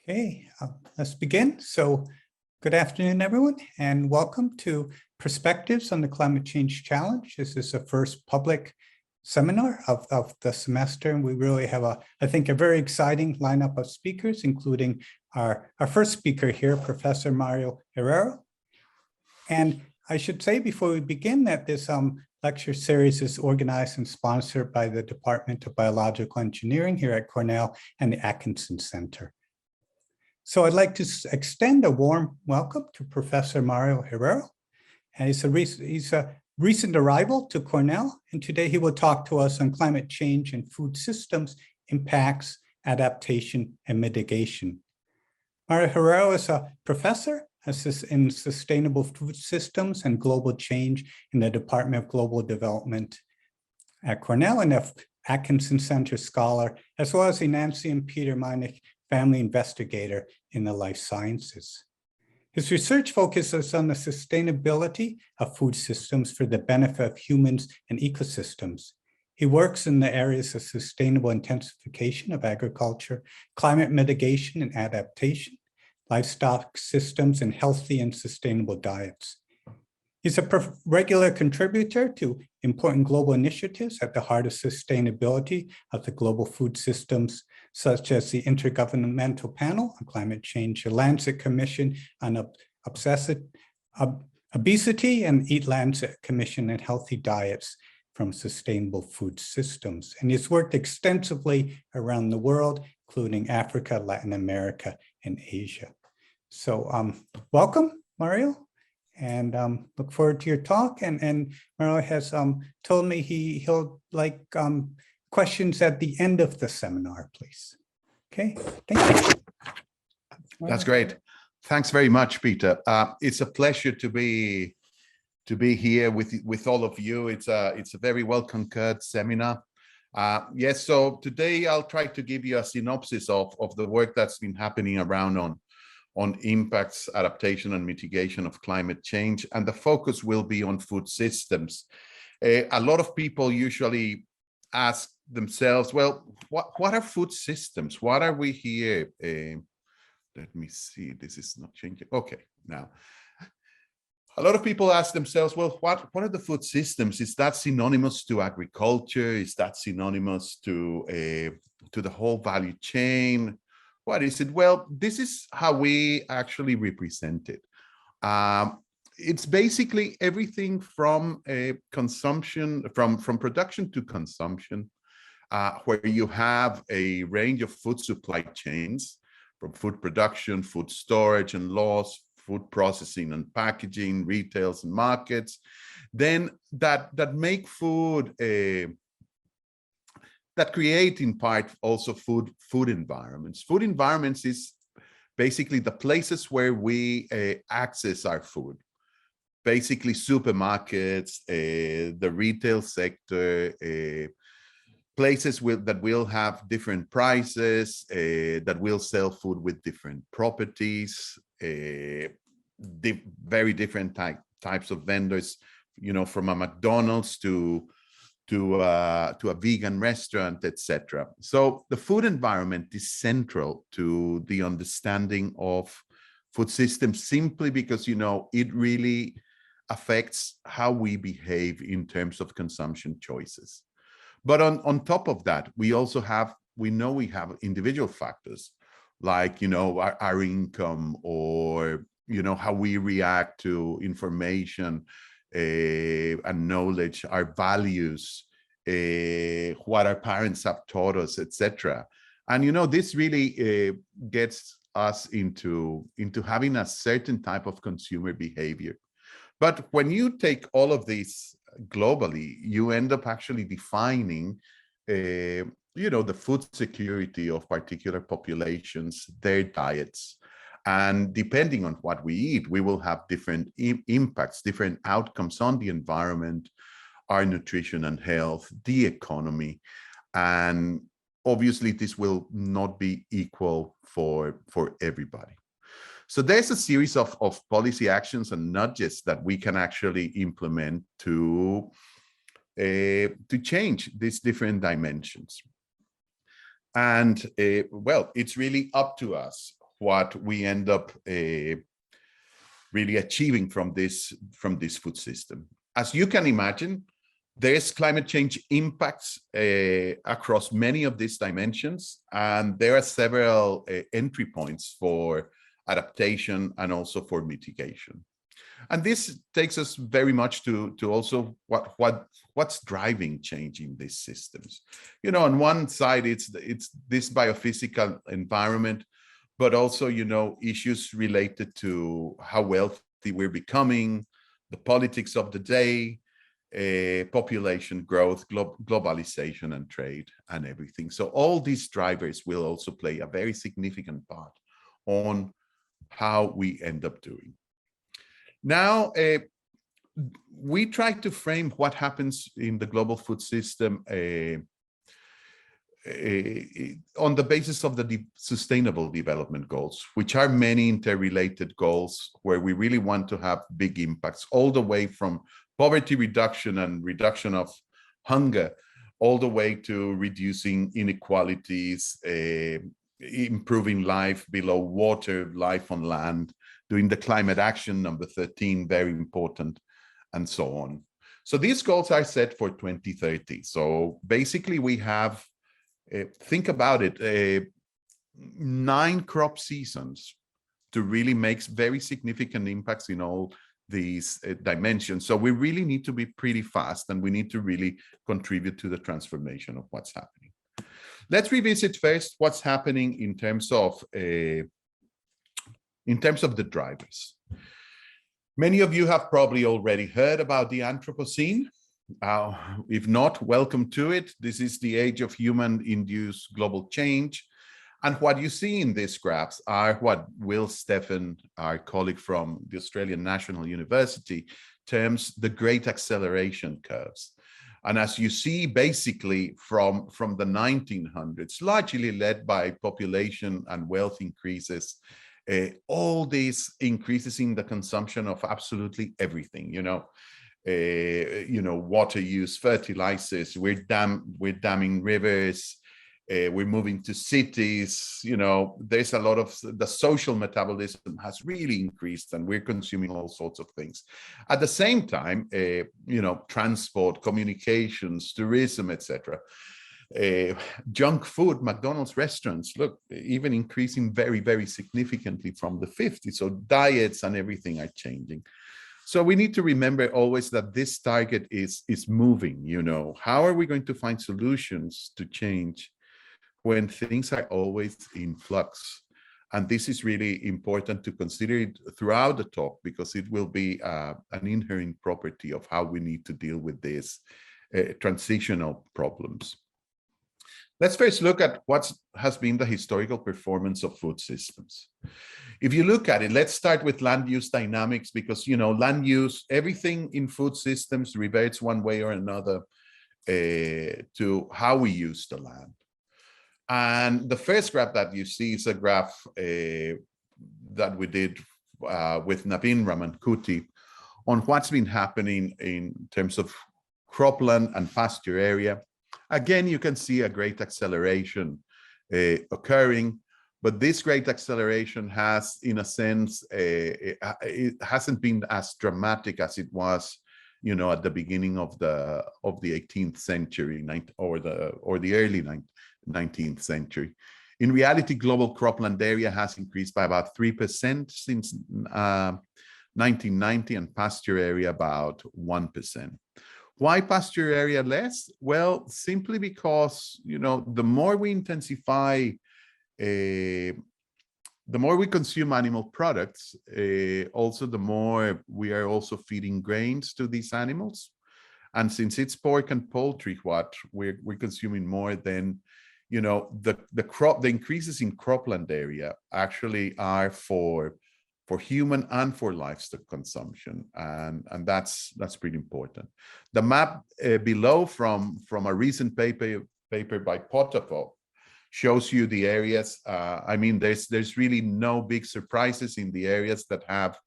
Okay, let's begin. So good afternoon, everyone, and welcome to Perspectives on the Climate Change Challenge. This is the first public seminar of the semester, and we really have, I think, a very exciting lineup of speakers, including our first speaker here, Professor Mario Herrero. And I should say before we begin that this lecture series is organized and sponsored by the Department of Biological Engineering here at Cornell and the Atkinson Center. So I'd like to extend a warm welcome to Professor Mario Herrero. And he's a recent arrival to Cornell, and today he will talk to us on climate change and food systems, impacts, adaptation, and mitigation. Mario Herrero is a professor in sustainable food systems and global change in the Department of Global Development at Cornell, and a Atkinson Center scholar, as well as a Nancy and Peter Meinich family investigator in the life sciences. His research focuses on the sustainability of food systems for the benefit of humans and ecosystems. He works in the areas of sustainable intensification of agriculture, climate mitigation and adaptation, livestock systems, and healthy and sustainable diets. He's a regular contributor to important global initiatives at the heart of sustainability of the global food systems, such as the Intergovernmental Panel on Climate Change, the Lancet Commission on Obesity, and EATLancet Commission on Healthy Diets from Sustainable Food Systems. And he's worked extensively around the world, including Africa, Latin America, and Asia. So welcome, Mario. And look forward to your talk. And Mario has told me he'll like questions at the end of the seminar, please. Okay, thank you. That's great. Thanks very much, Peter. It's a pleasure to be here with all of you. It's a very well concurred seminar. Yes, so today I'll try to give you a synopsis of the work that's been happening around on impacts, adaptation, and mitigation of climate change. And the focus will be on food systems. A lot of people usually ask themselves, well, what are food systems? What are we here? Let me see, this is not changing. Okay, now. A lot of people ask themselves, well, what are the food systems? Is that synonymous to agriculture? Is that synonymous to the whole value chain? What is it? Well, this is how we actually represent it. It's basically everything from consumption, from production to consumption, where you have a range of food supply chains, from food production, food storage and loss, food processing and packaging, retails and markets, then that make food that create in part also food environments. Food environments is basically the places where we access our food. Basically supermarkets, the retail sector, places that will have different prices, that will sell food with different properties, very different types of vendors, you know, from a McDonald's to a vegan restaurant, etc. So the food environment is central to the understanding of food systems, simply because, you know, it really affects how we behave in terms of consumption choices. But on top of that, we know we have individual factors like, you know, our income, or, you know, how we react to information and knowledge, our values, what our parents have taught us, etc. And, you know, this really gets us into having a certain type of consumer behavior. But when you take all of these globally, you end up actually defining, you know, the food security of particular populations, their diets. And depending on what we eat, we will have different impacts, different outcomes on the environment, our nutrition and health, the economy. And obviously, this will not be equal for everybody. So there's a series of policy actions and nudges that we can actually implement to change these different dimensions. And well, it's really up to us what we end up really achieving from this food system. As you can imagine, there's climate change impacts across many of these dimensions, and there are several entry points for adaptation and also for mitigation. And this takes us very much to also what's driving change in these systems. You know, on one side, it's this biophysical environment, but also, you know, issues related to how wealthy we're becoming, the politics of the day, population growth, globalization and trade and everything. So all these drivers will also play a very significant part on how we end up doing. Now, we try to frame what happens in the global food system on the basis of the Sustainable Development Goals, which are many interrelated goals where we really want to have big impacts, all the way from poverty reduction and reduction of hunger, all the way to reducing inequalities, improving life below water, life on land, doing the climate action, number 13, very important, and so on. So these goals are set for 2030. So basically we have, think about it, 9 crop seasons to really make very significant impacts in all these dimensions. So we really need to be pretty fast, and we need to really contribute to the transformation of what's happening. Let's revisit first what's happening in terms of the drivers. Many of you have probably already heard about the Anthropocene. If not, welcome to it. This is the age of human-induced global change. And what you see in these graphs are what Will Steffen, our colleague from the Australian National University, terms the great acceleration curves. And as you see, basically from the 1900s, largely led by population and wealth increases, all these increases in the consumption of absolutely everything, water use, fertilizers, we're damming rivers, we're moving to cities, there's a lot of the social metabolism has really increased, and we're consuming all sorts of things. At the same time, transport, communications, tourism, etc. Junk food, McDonald's restaurants, look, even increasing very, very significantly from the 50s. So diets and everything are changing. So we need to remember always that this target is moving. How are we going to find solutions to change when things are always in flux? And this is really important to consider it throughout the talk, because it will be an inherent property of how we need to deal with these transitional problems. Let's first look at what has been the historical performance of food systems. If you look at it, let's start with land use dynamics, because land use, everything in food systems reverts one way or another to how we use the land. And the first graph that you see is a graph that we did with Naveen Ramankuti on what's been happening in terms of cropland and pasture area. Again, you can see a great acceleration occurring, but this great acceleration has, in a sense, it hasn't been as dramatic as it was, at the beginning of the 18th century or the early 19th century. In reality, global cropland area has increased by about 3% since 1990, and pasture area about 1%. Why pasture area less? Well, simply because, the more we intensify, the more we consume animal products, also the more we are also feeding grains to these animals. And since it's pork and poultry, what we're consuming more than, the increases in cropland area actually are for human and for livestock consumption, and that's pretty important. The map below from a recent paper by Potapov shows you the areas. There's really no big surprises in the areas that have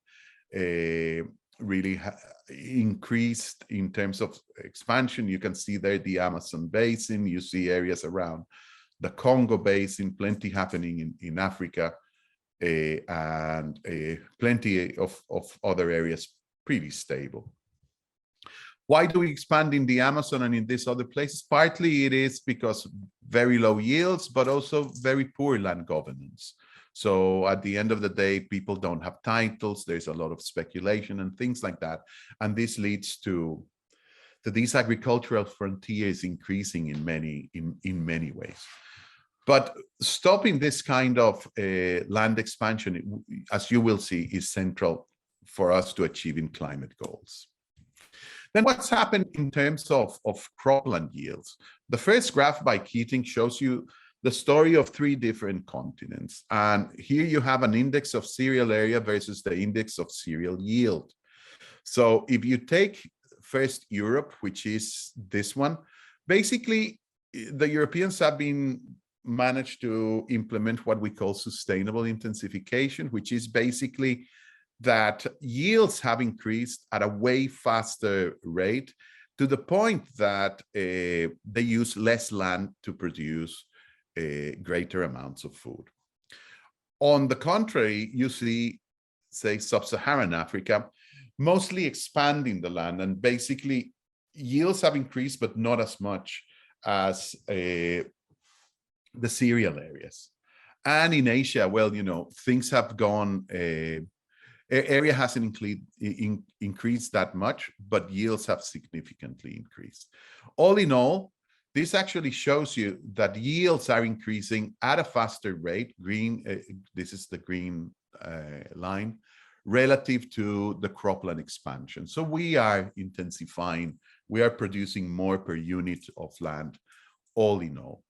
really increased in terms of expansion. You can see there the Amazon basin. You see areas around the Congo basin, plenty happening in Africa. and plenty of other areas pretty stable. Why do we expand in the Amazon and in these other places? Partly it is because very low yields, but also very poor land governance. So at the end of the day, people don't have titles. There's a lot of speculation and things like that. And this leads to these agricultural frontiers increasing in many ways. But stopping this kind of land expansion, as you will see, is central for us to achieving climate goals. Then what's happened in terms of cropland yields? The first graph by Keating shows you the story of 3 different continents. And here you have an index of cereal area versus the index of cereal yield. So if you take first Europe, which is this one, basically the Europeans have been managed to implement what we call sustainable intensification, which is basically that yields have increased at a way faster rate to the point that they use less land to produce greater amounts of food. On the contrary, you see, say, sub-Saharan Africa, mostly expanding the land, and basically yields have increased, but not as much as the cereal areas. And in Asia, well, you know, things have gone, area hasn't increased that much, but yields have significantly increased. All in all, this actually shows you that yields are increasing at a faster rate. Green, this is the green line, relative to the cropland expansion. So we are intensifying, we are producing more per unit of land, all in all.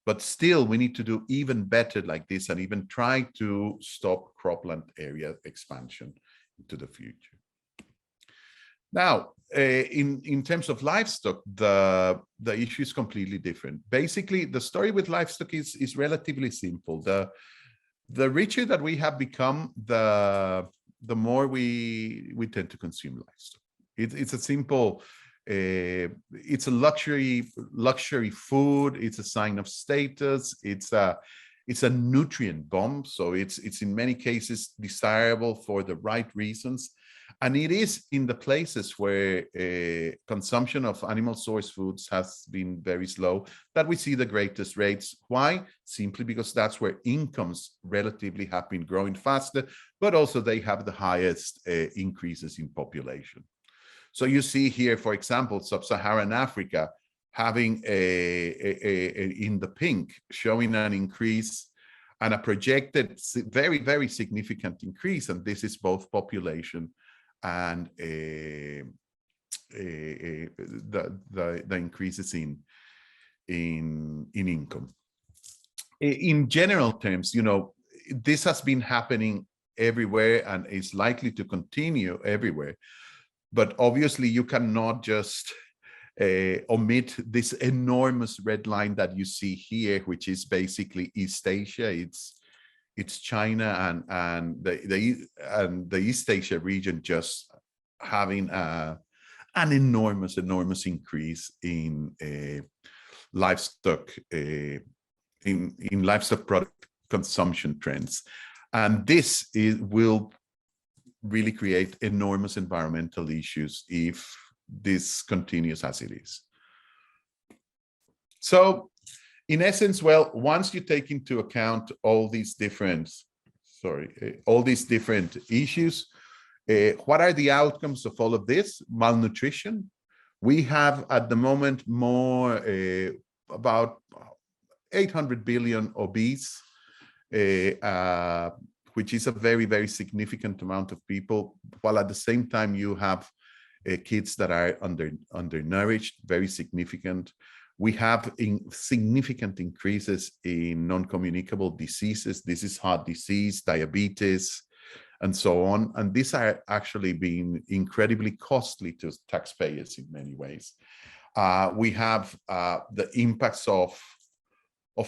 But still, we need to do even better like this and even try to stop cropland area expansion into the future. Now, in terms of livestock, the issue is completely different. Basically, the story with livestock is relatively simple. The richer that we have become, the more we tend to consume livestock. It's a simple. It's a luxury food. It's a sign of status. It's a nutrient bomb. So it's in many cases desirable for the right reasons. And it is in the places where consumption of animal source foods has been very slow that we see the greatest rates. Why? Simply because that's where incomes relatively have been growing faster, but also they have the highest increases in population. So you see here, for example, sub-Saharan Africa having in the pink, showing an increase and a projected very, very significant increase. And this is both population and the increases in income. In general terms, you know, this has been happening everywhere and is likely to continue everywhere. But obviously, you cannot just omit this enormous red line that you see here, which is basically East Asia. It's China and the East Asia region just having an enormous increase in livestock in livestock product consumption trends, and this will really create enormous environmental issues if this continues as it is. So in essence, well, once you take into account all these different issues, what are the outcomes of all of this? Malnutrition. We have at the moment more about 800 billion obese, which is a very, very significant amount of people, while at the same time you have kids that are undernourished, very significant. We have significant increases in non-communicable diseases. This is heart disease, diabetes, and so on. And these are actually being incredibly costly to taxpayers in many ways. We have the impacts of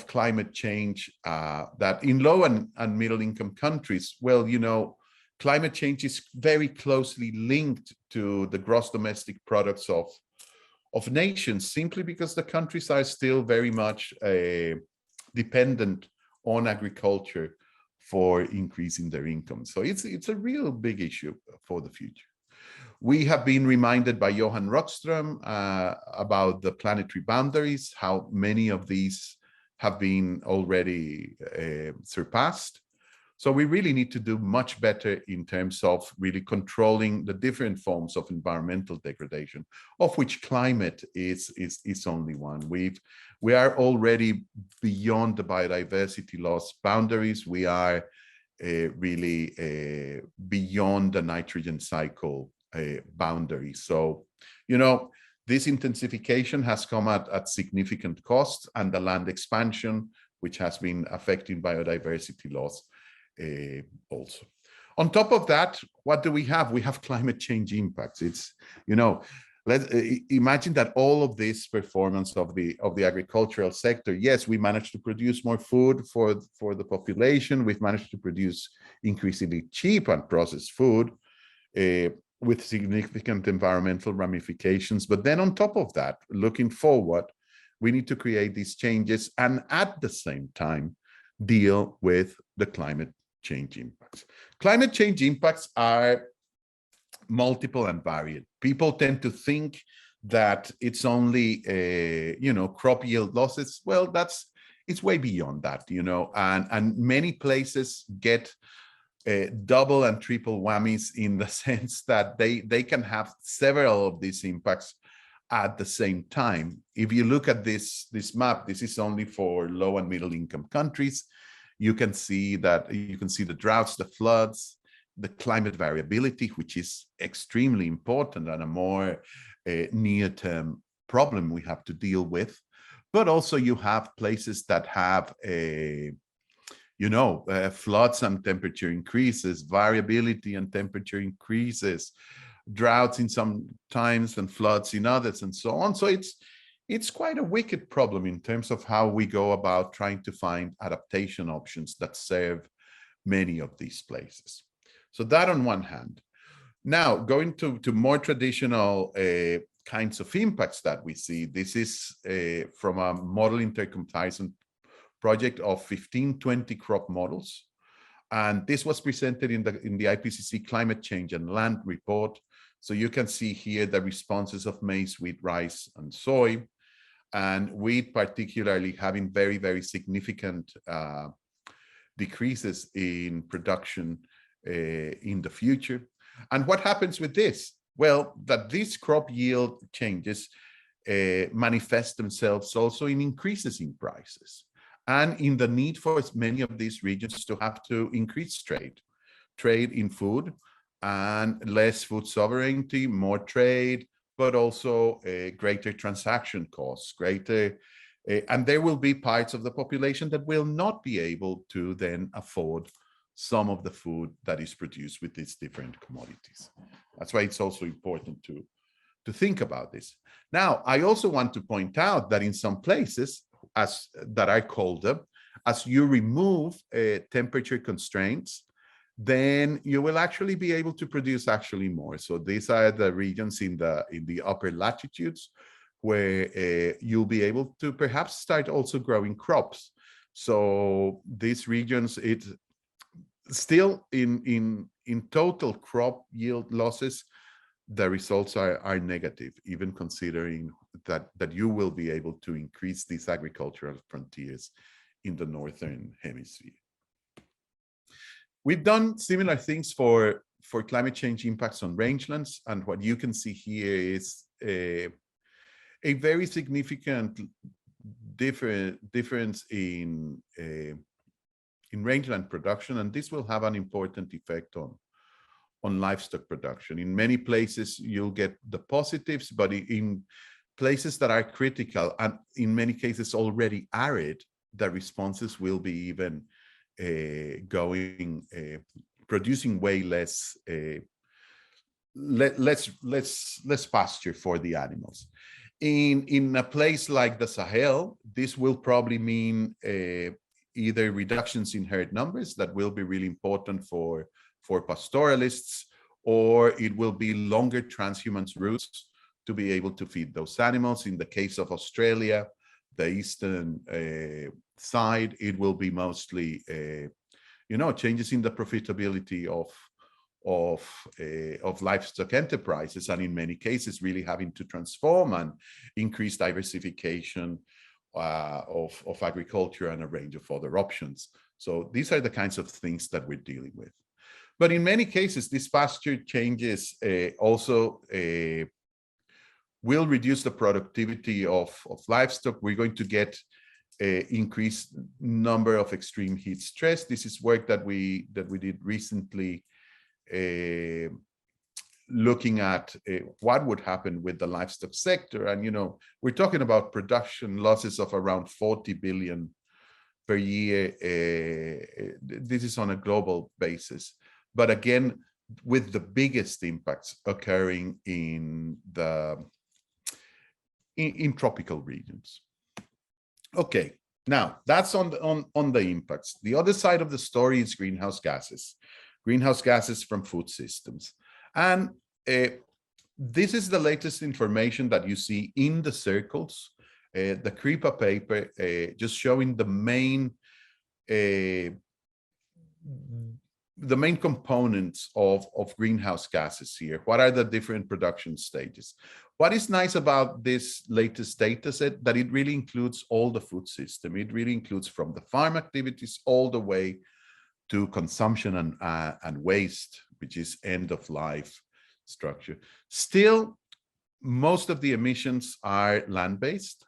climate change that in low and middle income countries, well, you know, climate change is very closely linked to the gross domestic products of nations, simply because the countries are still very much dependent on agriculture for increasing their income. So it's a real big issue for the future. We have been reminded by Johan Rockström about the planetary boundaries, how many of these have been already surpassed. So we really need to do much better in terms of really controlling the different forms of environmental degradation, of which climate is only one. We are already beyond the biodiversity loss boundaries. We are really beyond the nitrogen cycle boundary. So, you know, this intensification has come at significant cost, and the land expansion, which has been affecting biodiversity loss also. On top of that, what do we have? We have climate change impacts. It's, you know, let's imagine that all of this performance of the agricultural sector, yes, we managed to produce more food for the population. We've managed to produce increasingly cheap and processed food with significant environmental ramifications. But then on top of that, looking forward, we need to create these changes and at the same time deal with the climate change impacts. Climate change impacts are multiple and varied. People tend to think that it's only you know, crop yield losses. Well, it's way beyond that, you know, and many places get double and triple whammies in the sense that they can have several of these impacts at the same time. If you look at this map, this is only for low and middle income countries. You can see the droughts, the floods, the climate variability, which is extremely important and a more near-term problem we have to deal with. But also you have places that have floods and temperature increases, variability and temperature increases, droughts in some times and floods in others, and so on. So it's quite a wicked problem in terms of how we go about trying to find adaptation options that serve many of these places. So that on one hand. Now, going to more traditional kinds of impacts that we see, this is from a model intercomparison project of 1520 crop models. And this was presented in the IPCC Climate Change and Land Report. So you can see here the responses of maize, wheat, rice, and soy, and wheat particularly having very, very significant decreases in production in the future. And what happens with this? Well, that these crop yield changes manifest themselves also in increases in prices and in the need for many of these regions to have to increase trade in food and less food sovereignty, more trade, but also greater transaction costs, and there will be parts of the population that will not be able to then afford some of the food that is produced with these different commodities. That's why it's also important to think about this. Now, I also want to point out that in some places that are colder, as you remove temperature constraints, then you will actually be able to produce actually more. So these are the regions in the upper latitudes where you'll be able to perhaps start also growing crops. So these regions, it's still in total crop yield losses, the results are negative, even considering that you will be able to increase these agricultural frontiers in the northern hemisphere. We've done similar things for climate change impacts on rangelands, and what you can see here is a very significant difference in rangeland production, and this will have an important effect on livestock production. In many places, you'll get the positives, but in places that are critical and in many cases already arid, the responses will be even producing way less pasture for the animals. In a place like the Sahel, this will probably mean either reductions in herd numbers that will be really important for pastoralists, or it will be longer transhumance routes to be able to feed those animals. In the case of Australia, the eastern side, it will be mostly changes in the profitability of livestock enterprises, and in many cases really having to transform and increase diversification of agriculture and a range of other options. So these are the kinds of things that we're dealing with. But in many cases, these pasture changes also will reduce the productivity of livestock. We're going to get an increased number of extreme heat stress. This is work that we did recently, looking at what would happen with the livestock sector. And, we're talking about production losses of around 40 billion per year. This is on a global basis. But again, with the biggest impacts occurring in tropical regions. Okay, now that's on the impacts. The other side of the story is greenhouse gases from food systems. And this is the latest information that you see in the circles, the CREPA paper, just showing the main components of greenhouse gases here. What are the different production stages? What is nice about this latest data set, that it really includes all the food system. It really includes from the farm activities all the way to consumption and waste, which is end of life structure. Still, most of the emissions are land-based.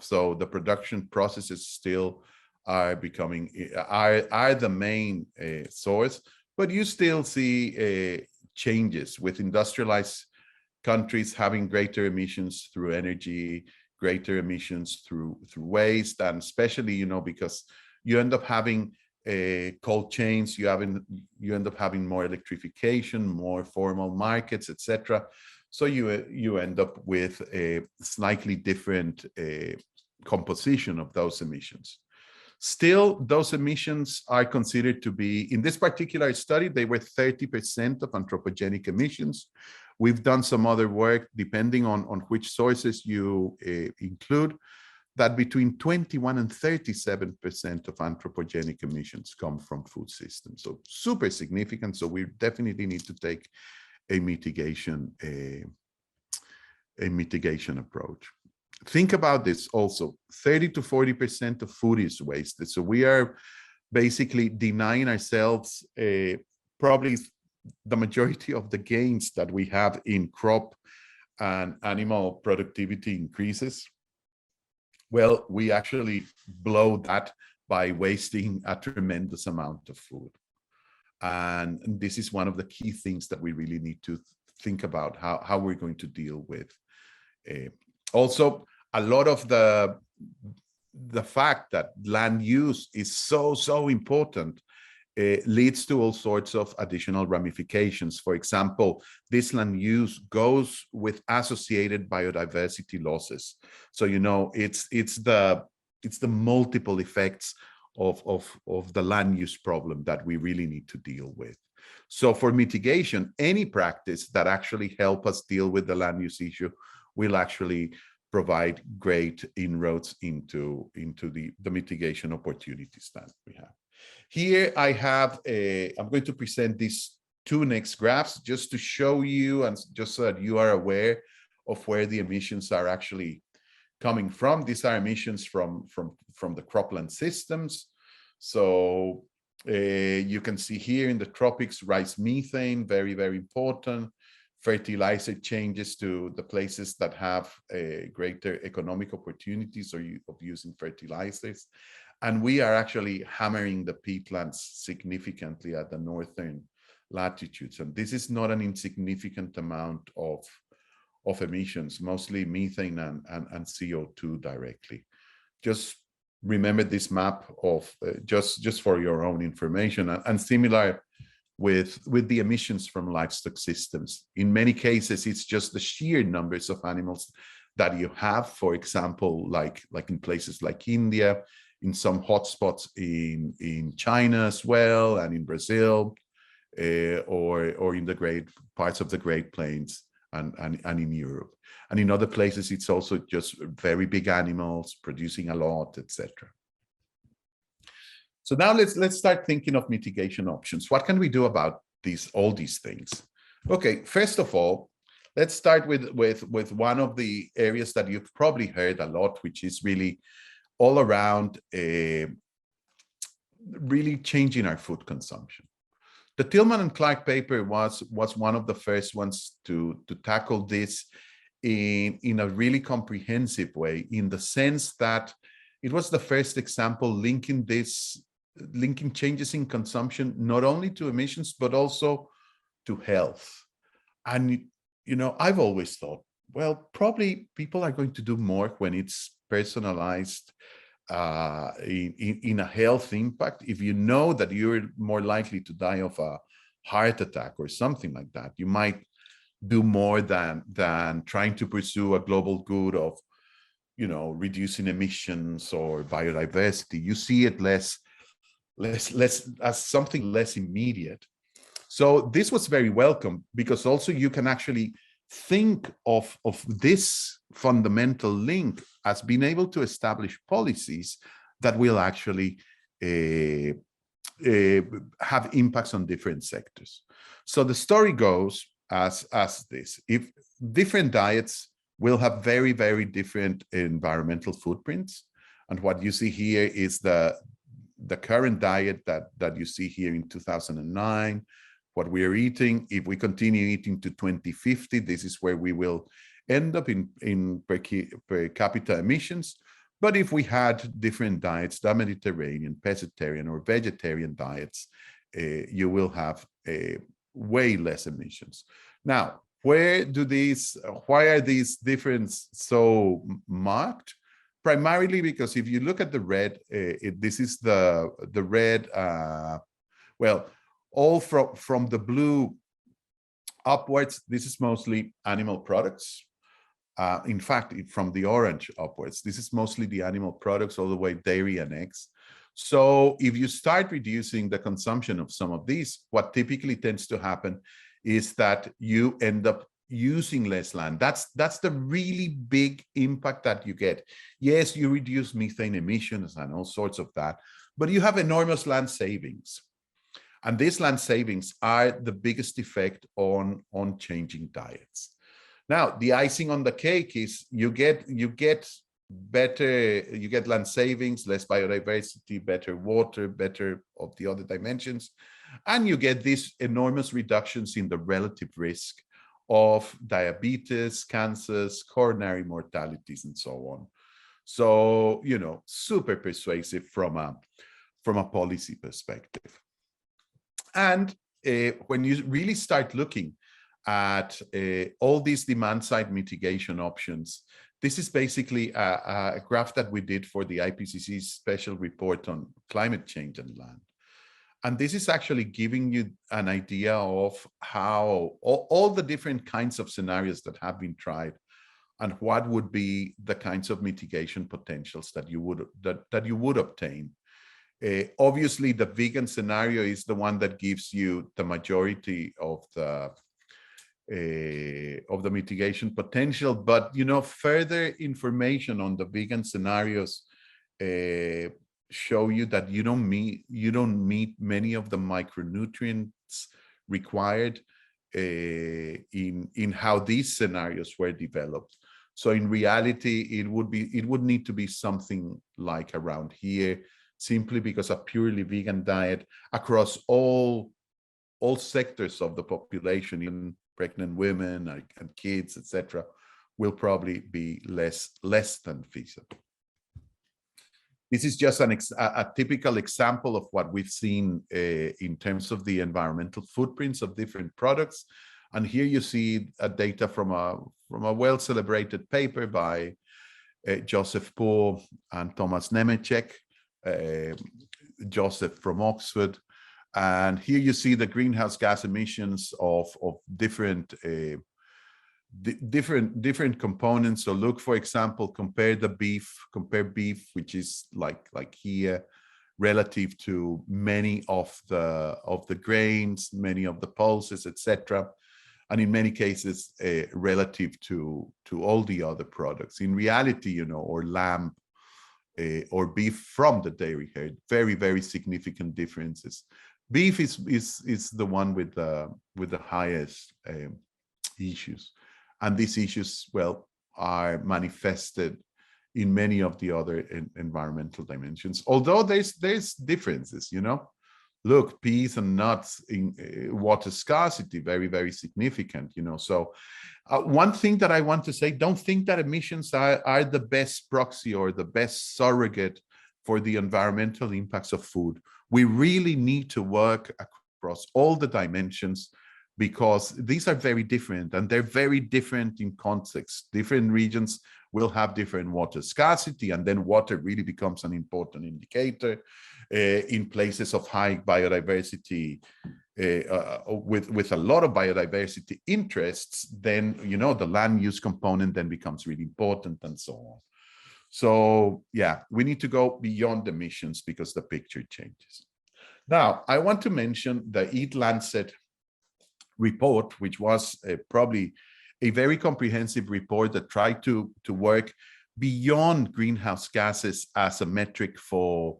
So the production processes still are the main source, but you still see changes with industrialized countries having greater emissions through energy, greater emissions through waste, and especially, because you end up having cold chains, you end up having more electrification, more formal markets, etc. So you end up with a slightly different composition of those emissions. Still, those emissions are considered to be, in this particular study, they were 30% of anthropogenic emissions. We've done some other work, depending on which sources you include, that between 21 and 37% of anthropogenic emissions come from food systems. So super significant. So we definitely need to take a mitigation approach. Think about this also, 30 to 40% of food is wasted. So we are basically denying ourselves probably the majority of the gains that we have in crop and animal productivity increases. Well, we actually blow that by wasting a tremendous amount of food. And this is one of the key things that we really need to think about, how we're going to deal with. Also, a lot of the fact that land use is so important leads to all sorts of additional ramifications. For example, this land use goes with associated biodiversity losses. So, it's the multiple effects of the land use problem that we really need to deal with. So for mitigation, any practice that actually help us deal with the land use issue will actually provide great inroads into the mitigation opportunities that we have. Here I have I'm going to present these two next graphs just to show you, and just so that you are aware of where the emissions are actually coming from. These are emissions from the cropland systems. So you can see here in the tropics, rice methane, very, very important. Fertilizer changes to the places that have greater economic opportunities of using fertilizers. And we are actually hammering the peatlands significantly at the northern latitudes. And this is not an insignificant amount of emissions, mostly methane and CO2 directly. Just remember this map of just for your own information, and similar with the emissions from livestock systems. In many cases, it's just the sheer numbers of animals that you have. For example, like in places like India, in some hotspots in China as well, and in Brazil, or in the great parts of the Great Plains and in Europe. And in other places, it's also just very big animals producing a lot, etc. So now let's start thinking of mitigation options. What can we do about all these things? Okay, first of all, let's start with one of the areas that you've probably heard a lot, which is really all around really changing our food consumption. The Tillman and Clark paper was one of the first ones to tackle this in a really comprehensive way, in the sense that it was the first example linking changes in consumption not only to emissions but also to health. And I've always thought, well, probably people are going to do more when it's personalized in a health impact. If you know that you're more likely to die of a heart attack or something like that, you might do more than trying to pursue a global good of reducing emissions or biodiversity. You see it less as something less immediate. So this was very welcome, because also you can actually think of this fundamental link as being able to establish policies that will actually have impacts on different sectors. So the story goes as this: if different diets will have very, very different environmental footprints, and what you see here is the current diet that you see here in 2009. What we are eating, if we continue eating to 2050, this is where we will end up in per capita emissions. But if we had different diets, the Mediterranean, pescatarian, or vegetarian diets, you will have way less emissions. Now, why are these differences so marked? Primarily because if you look at the red, this is the red, all from the blue upwards, this is mostly animal products. In fact, from the orange upwards, this is mostly the animal products, all the way dairy and eggs. So if you start reducing the consumption of some of these, what typically tends to happen is that you end up using less land. That's the really big impact that you get. Yes, you reduce methane emissions and all sorts of that, but you have enormous land savings. And these land savings are the biggest effect on changing diets. Now, the icing on the cake is you get land savings, less biodiversity, better water, better of the other dimensions, and you get these enormous reductions in the relative risk of diabetes, cancers, coronary mortalities, and so on. So, super persuasive from a policy perspective. And when you really start looking at all these demand-side mitigation options, this is basically a graph that we did for the IPCC's special report on climate change and land. And this is actually giving you an idea of how all the different kinds of scenarios that have been tried, and what would be the kinds of mitigation potentials that you would obtain. Obviously, the vegan scenario is the one that gives you the majority of the mitigation potential. But further information on the vegan scenarios show you that you don't meet many of the micronutrients required in how these scenarios were developed. So in reality, it would need to be something like around here, simply because a purely vegan diet across all sectors of the population, even pregnant women and kids, etc., will probably be less than feasible. This is just a typical example of what we've seen in terms of the environmental footprints of different products. And here you see data from a well-celebrated paper by Joseph Poole and Thomas Nemeczek, Joseph from Oxford. And here you see the greenhouse gas emissions of different components. So look, for example, compare beef, which is like here, relative to many of the grains, many of the pulses, etc. And in many cases, relative to all the other products. In reality, or lamb, or beef from the dairy herd. Very, very significant differences. Beef is the one with the highest issues, and these issues, well, are manifested in many of the other environmental dimensions. Although there's differences, you know. Look, peas and nuts in water scarcity, very, very significant, you know. So one thing that I want to say, don't think that emissions are the best proxy or the best surrogate for the environmental impacts of food. We really need to work across all the dimensions, because these are very different, and they're very different in context. Different regions will have different water scarcity, and then water really becomes an important indicator. In places of high biodiversity, with a lot of biodiversity interests, then, you know, the land use component then becomes really important, and so on. So yeah, we need to go beyond emissions because the picture changes. Now, I want to mention the EATLancet report, which was probably a very comprehensive report that tried to work beyond greenhouse gases as a metric for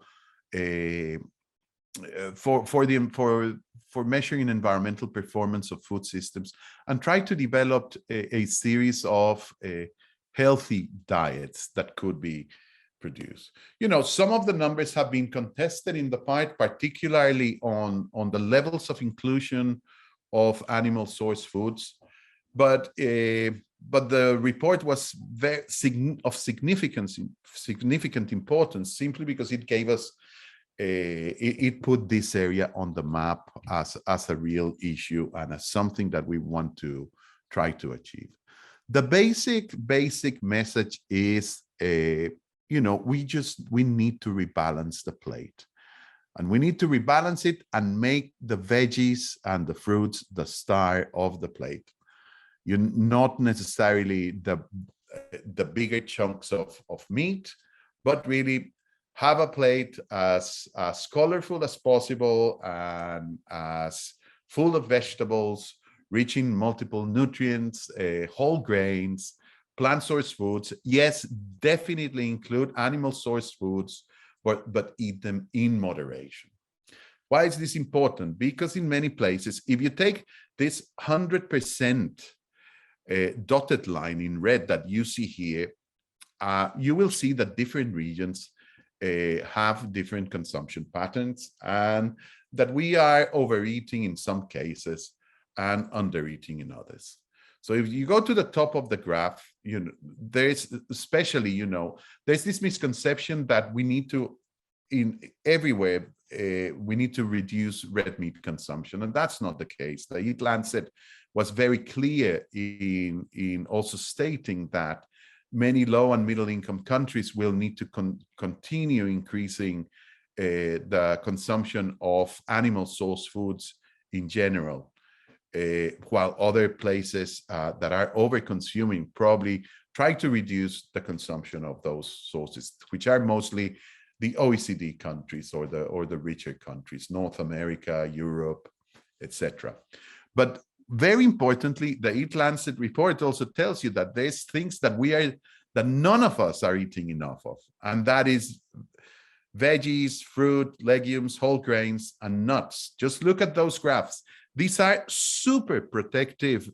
measuring environmental performance of food systems, and try to develop a series of healthy diets that could be produced. You know, some of the numbers have been contested in the part, particularly on the levels of inclusion of animal source foods, but the report was very significant importance, simply because it gave us it put this area on the map as a real issue and as something that we want to try to achieve. The basic message is, you know, we need to rebalance the plate, and we need to rebalance it and make the veggies and the fruits the star of the plate. You're not necessarily the bigger chunks of meat, but really have a plate as colorful as possible and as full of vegetables, rich in multiple nutrients, whole grains, plant source foods. Yes, definitely include animal source foods, but eat them in moderation. Why is this important? Because in many places, if you take this 100% dotted line in red that you see here, you will see that different regions have different consumption patterns, and that we are overeating in some cases and undereating in others. So if you go to the top of the graph, you know, there's especially, you know, there's this misconception that we need to, everywhere, we need to reduce red meat consumption, and that's not the case. The EATLancet was very clear in also stating that many low and middle income countries will need to continue increasing the consumption of animal source foods in general, while other places that are over consuming probably try to reduce the consumption of those sources, which are mostly the OECD countries or the richer countries, North America, Europe, etc. But very importantly, the EATLancet report also tells you that there's things that none of us are eating enough of, and that is veggies, fruit, legumes, whole grains, and nuts. Just look at those graphs. These are super protective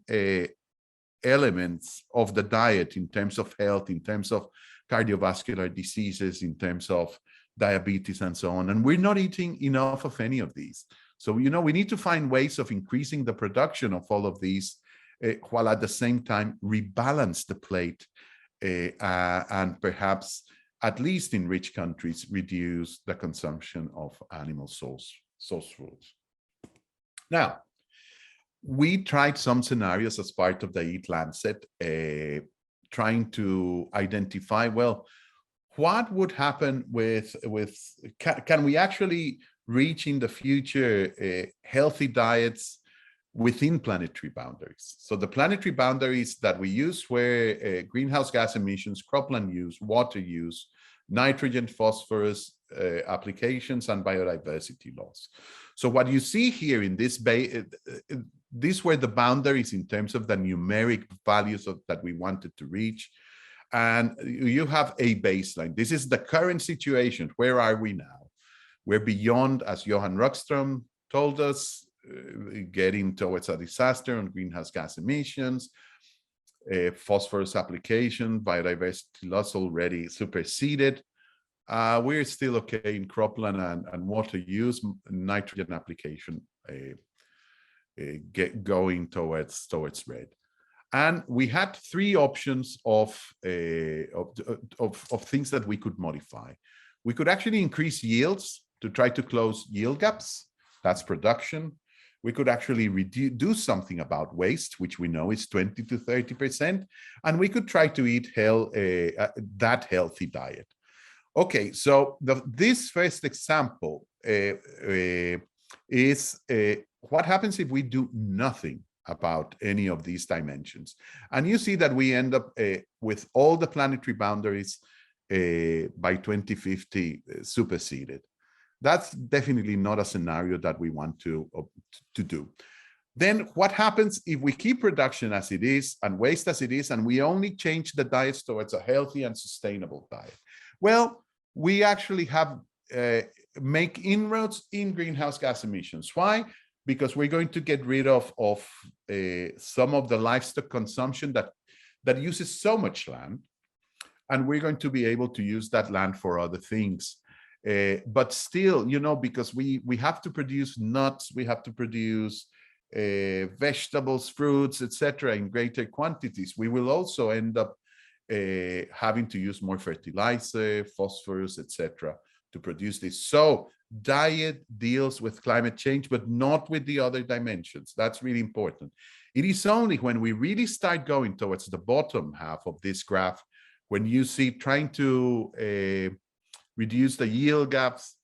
elements of the diet in terms of health, in terms of cardiovascular diseases, in terms of diabetes, and so on. And we're not eating enough of any of these. So, you know, we need to find ways of increasing the production of all of these, while at the same time rebalance the plate, and perhaps, at least in rich countries, reduce the consumption of animal source foods. Now, we tried some scenarios as part of the EATLancet, trying to identify, well, what would happen can we actually reach in the future healthy diets within planetary boundaries? So the planetary boundaries that we use were greenhouse gas emissions, cropland use, water use, nitrogen, phosphorus applications, and biodiversity loss. So what you see here in this these were the boundaries in terms of the numeric values that we wanted to reach. And you have a baseline. This is the current situation. Where are we now? We're beyond, as Johan Rockström told us, getting towards a disaster on greenhouse gas emissions, phosphorus application, biodiversity loss already superseded. We're still okay in cropland and water use, nitrogen application going towards red. And we had three options of things that we could modify. We could actually increase yields to try to close yield gaps. That's production. We could actually do something about waste, which we know is 20 to 30%. And we could try to eat that healthy diet. Okay, so this first example is what happens if we do nothing about any of these dimensions. And you see that we end up with all the planetary boundaries by 2050 superseded. That's definitely not a scenario that we want to do. Then what happens if we keep production as it is and waste as it is, and we only change the diets towards a healthy and sustainable diet? Well, we actually have make inroads in greenhouse gas emissions. Why? Because we're going to get rid of some of the livestock consumption that uses so much land, and we're going to be able to use that land for other things. But still, you know, because we have to produce nuts, we have to produce vegetables, fruits, etc., in greater quantities. We will also end up having to use more fertilizer, phosphorus, etc., to produce this. So diet deals with climate change, but not with the other dimensions. That's really important. It is only when we really start going towards the bottom half of this graph, when you see trying to reduce the yield gaps,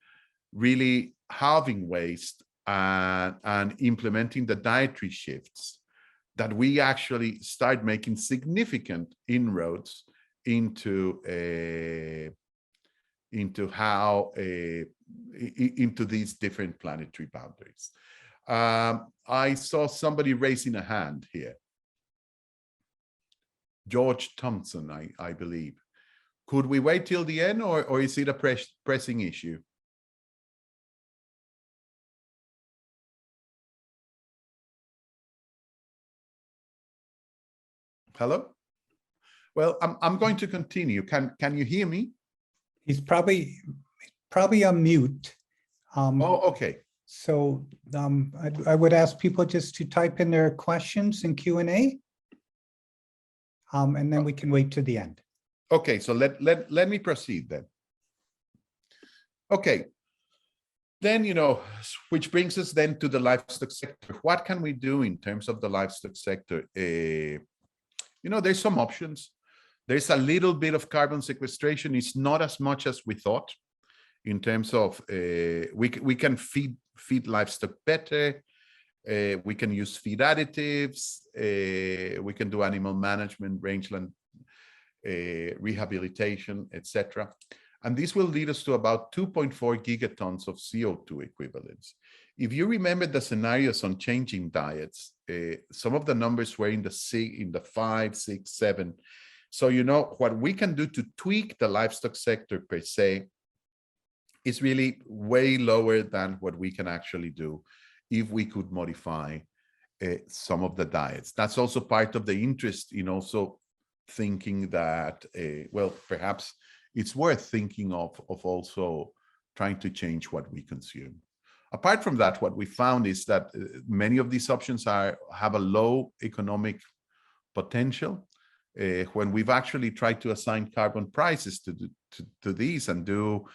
really halving waste and implementing the dietary shifts, that we actually start making significant inroads into these different planetary boundaries. I saw somebody raising a hand here. George Thompson, I believe. Could we wait till the end, or is it a pressing issue? Hello? Well, I'm going to continue. Can you hear me? He's probably on mute. Oh, okay. So I would ask people just to type in their questions in Q&A, and then we can wait to the end. Okay, so let me proceed then. Okay, then, you know, which brings us then to the livestock sector. What can we do in terms of the livestock sector? You know, there's some options. There's a little bit of carbon sequestration. It's not as much as we thought in terms of we can feed livestock better. We can use feed additives. We can do animal management, rangeland rehabilitation, etc. And this will lead us to about 2.4 gigatons of CO2 equivalents. If you remember the scenarios on changing diets, some of the numbers were in the 5, 6, 7. So, you know, what we can do to tweak the livestock sector per se is really way lower than what we can actually do if we could modify some of the diets. That's also part of the interest in also thinking that, well, perhaps it's worth thinking of also trying to change what we consume. Apart from that, what we found is that many of these options have a low economic potential. When we've actually tried to assign carbon prices to these and do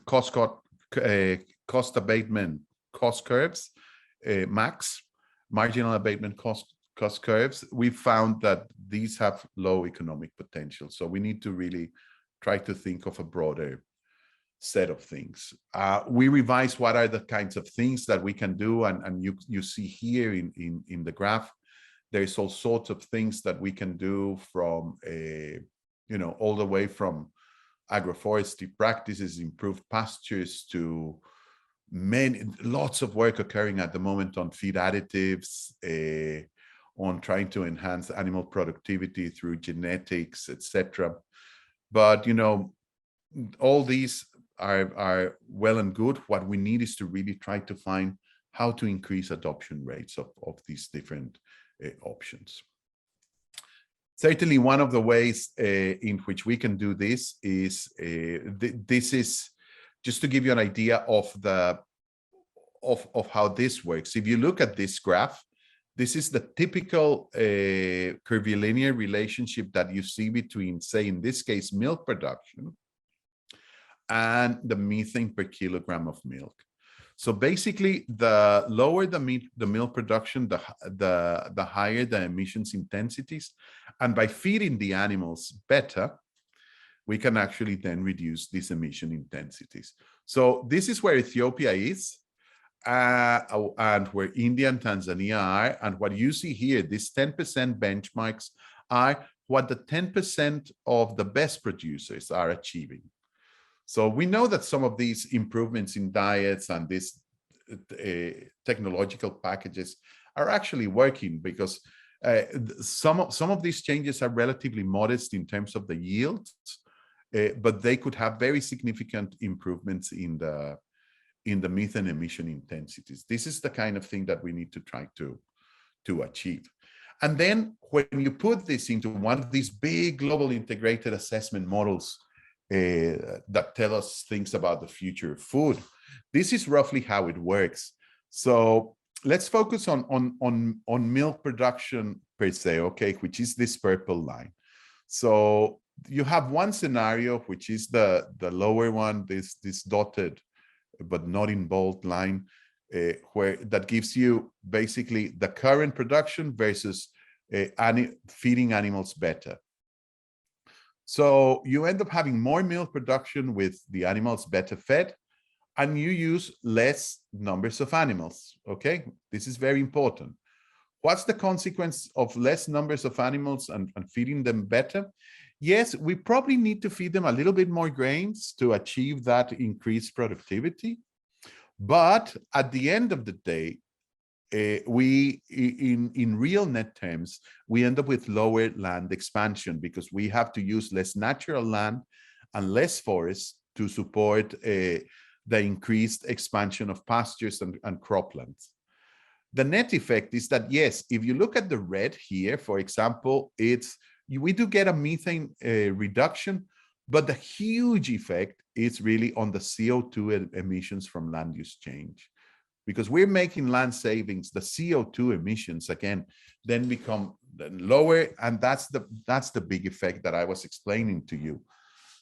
cost abatement cost curves, marginal abatement cost curves, we found that these have low economic potential. So we need to really try to think of a broader set of things. We revise what are the kinds of things that we can do, and you see here in the graph, there's all sorts of things that we can do from you know, all the way from agroforestry practices, improved pastures, to lots of work occurring at the moment on feed additives, on trying to enhance animal productivity through genetics, etc. But, you know, all these are well and good. What we need is to really try to find how to increase adoption rates of these different options. Certainly, one of the ways in which we can do this is, this is just to give you an idea of how this works. If you look at this graph, this is the typical curvilinear relationship that you see between, say, in this case, milk production and the methane per kilogram of milk. So basically, the lower the milk production, the higher the emissions intensities. And by feeding the animals better, we can actually then reduce these emission intensities. So this is where Ethiopia is, and where India and Tanzania are. And what you see here, these 10% benchmarks are what the 10% of the best producers are achieving. So we know that some of these improvements in diets and these technological packages are actually working, because some of these changes are relatively modest in terms of the yields, but they could have very significant improvements in the methane emission intensities. This is the kind of thing that we need to try to achieve. And then when you put this into one of these big global integrated assessment models that tell us things about the future of food, this is roughly how it works. So let's focus on milk production per se, okay, which is this purple line. So you have one scenario, which is the lower one, this dotted but not in bold line, where that gives you basically the current production versus feeding animals better. So you end up having more milk production with the animals better fed, and you use less numbers of animals, okay? This is very important. What's the consequence of less numbers of animals and feeding them better? Yes, we probably need to feed them a little bit more grains to achieve that increased productivity. But at the end of the day, in real net terms, we end up with lower land expansion, because we have to use less natural land and less forests to support the increased expansion of pastures and croplands. The net effect is that, yes, if you look at the red here, for example, we do get a methane reduction, but the huge effect is really on the CO2 emissions from land use change. Because we're making land savings, the CO2 emissions, again, then become lower, and that's the big effect that I was explaining to you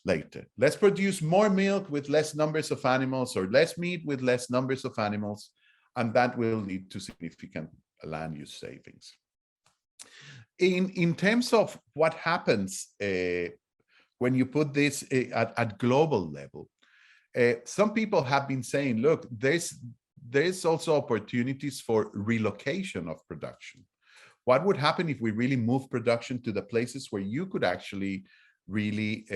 later. Let's produce more milk with less numbers of animals, or less meat with less numbers of animals, and that will lead to significant land use savings. In terms of what happens when you put this at global level, some people have been saying, look, there's also opportunities for relocation of production. What would happen if we really move production to the places where you could actually really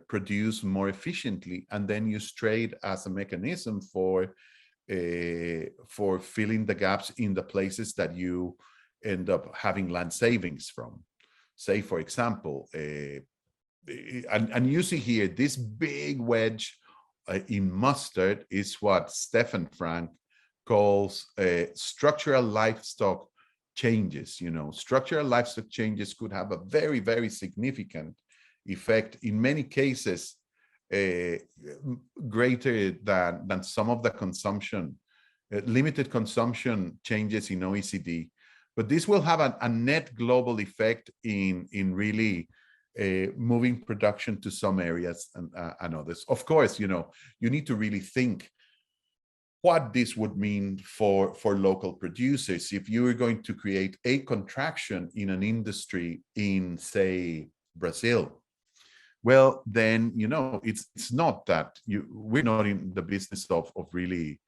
produce more efficiently, and then use trade as a mechanism for filling the gaps in the places that you end up having land savings from? Say, for example, and you see here, this big wedge in mustard is what Stefan Frank calls structural livestock changes. You know, structural livestock changes could have a very, very significant effect, in many cases greater than some of the consumption, limited consumption changes in OECD. But this will have a net global effect in really moving production to some areas and others. Of course, you know, you need to really think what this would mean for local producers. If you were going to create a contraction in an industry in, say, Brazil, well, then, you know, it's not that we're not in the business of really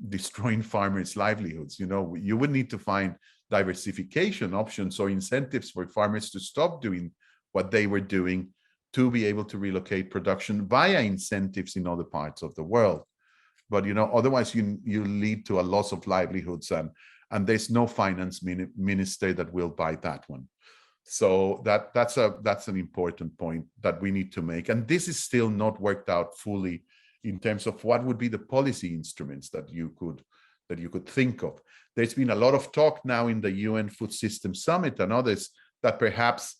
destroying farmers' livelihoods. You know, you would need to find diversification options or incentives for farmers to stop doing what they were doing to be able to relocate production via incentives in other parts of the world. But, you know, otherwise you lead to a loss of livelihoods and there's no finance minister that will buy that one. So that's an important point that we need to make. And this is still not worked out fully in terms of what would be the policy instruments that you could think of. There's been a lot of talk now in the UN Food System Summit and others that perhaps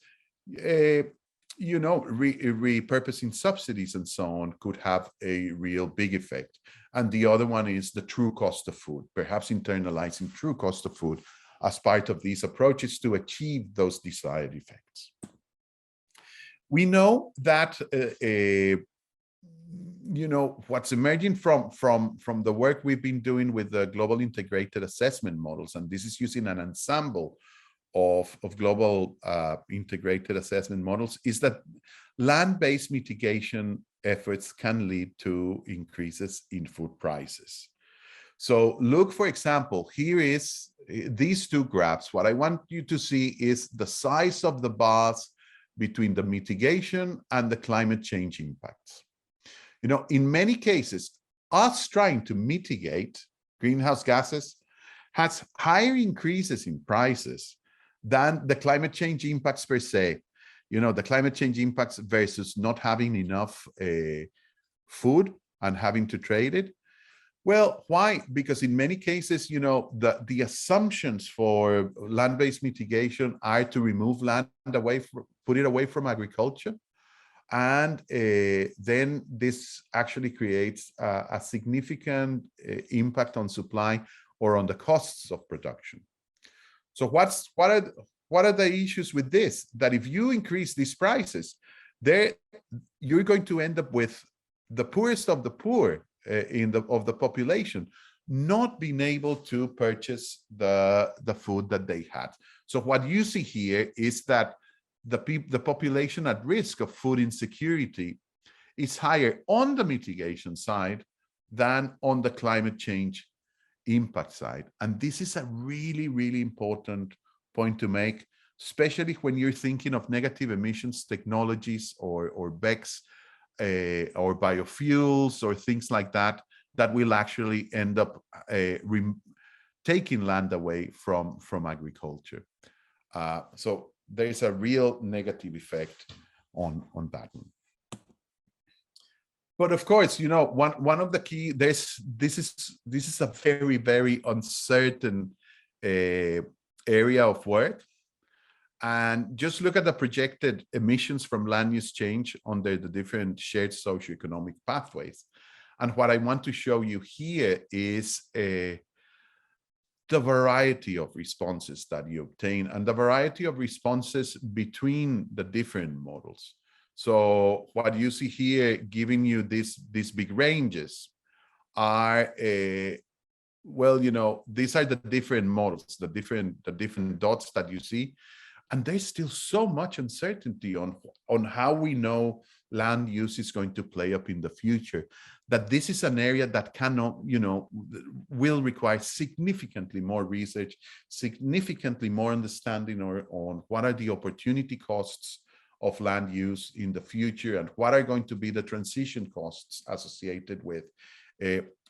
repurposing subsidies and so on could have a real big effect. And the other one is the true cost of food, perhaps internalizing true cost of food as part of these approaches to achieve those desired effects. We know that what's emerging from the work we've been doing with the global integrated assessment models, and this is using an ensemble of global integrated assessment models, is that land-based mitigation efforts can lead to increases in food prices. So look, for example, here is these two graphs. What I want you to see is the size of the bars between the mitigation and the climate change impacts. In many cases, us trying to mitigate greenhouse gases has higher increases in prices than the climate change impacts per se. The climate change impacts versus not having enough food and having to trade it. Well, why? Because in many cases, the assumptions for land-based mitigation are to remove land away, put it away from agriculture. And then this actually creates a significant impact on supply or on the costs of production. So what are the issues with this? That if you increase these prices, you're going to end up with the poorest of the poor of the population not being able to purchase the food that they had. So what you see here is that the population at risk of food insecurity is higher on the mitigation side than on the climate change impact side. And this is a really, really important point to make, especially when you're thinking of negative emissions technologies or BECS or biofuels or things like that, that will actually end up taking land away from agriculture. So there's a real negative effect on that one. But of course, one of the key, this is a very, very uncertain area of work. And just look at the projected emissions from land use change under the different shared socioeconomic pathways. And what I want to show you here is the variety of responses that you obtain and the variety of responses between the different models. So what you see here, giving you these big ranges, are these are the different models, the different dots that you see. And there's still so much uncertainty on how we know land use is going to play up in the future, that this is an area that cannot, will require significantly more research, significantly more understanding on what are the opportunity costs of land use in the future and what are going to be the transition costs associated with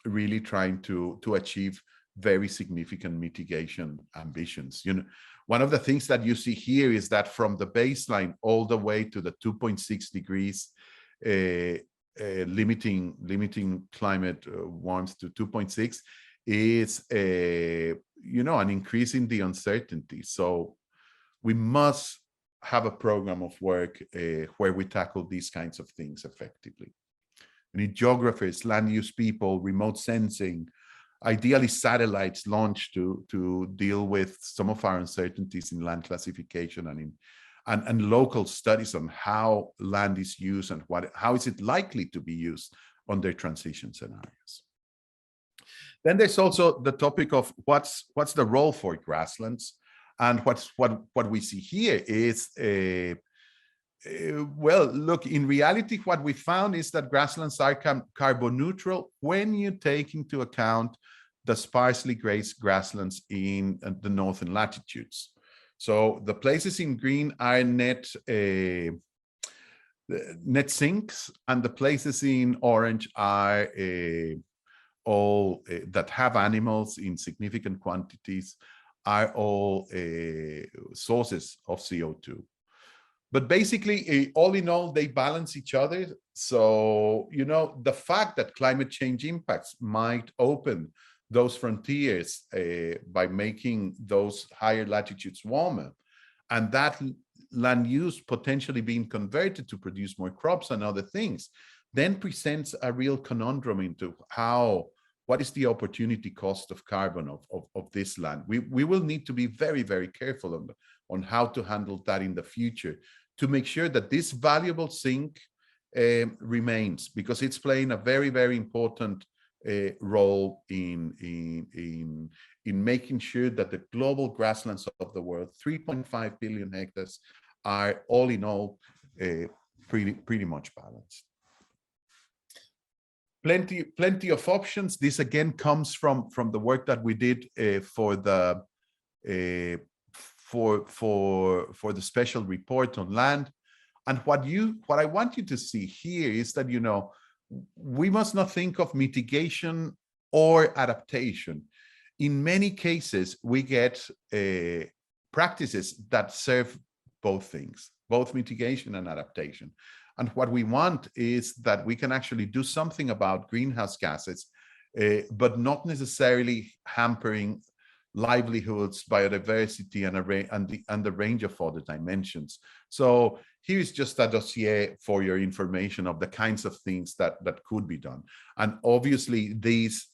really trying to achieve very significant mitigation ambitions. One of the things that you see here is that from the baseline all the way to the 2.6 degrees, limiting climate warmth to 2.6 is an increase in the uncertainty. So we must have a program of work where we tackle these kinds of things effectively. We need geographers, land use people, remote sensing, ideally satellites launched to deal with some of our uncertainties in land classification and local studies on how land is used and how is it likely to be used under transition scenarios. Then there's also the topic of what's the role for grasslands, and what we see here is well, look, in reality, what we found is that grasslands are carbon neutral when you take into account the sparsely grazed grasslands in the northern latitudes. So the places in green are net sinks, and the places in orange are all that have animals in significant quantities are all sources of CO2. But basically, all in all, they balance each other. So, you know, the fact that climate change impacts might open those frontiers by making those higher latitudes warmer, and that land use potentially being converted to produce more crops and other things, then presents a real conundrum into what is the opportunity cost of carbon of this land. We will need to be very, very careful on how to handle that in the future to make sure that this valuable sink remains, because it's playing a very, very important role in making sure that the global grasslands of the world, 3.5 billion hectares, are all in all pretty much balanced. Plenty of options. This again comes from the work that we did for the special report on land. And what I want you to see here is that, you know, we must not think of mitigation or adaptation. In many cases, we get practices that serve both things, both mitigation and adaptation. And what we want is that we can actually do something about greenhouse gases, but not necessarily hampering livelihoods, biodiversity, and the range of other dimensions. So here is just a dossier for your information of the kinds of things that could be done. And obviously, these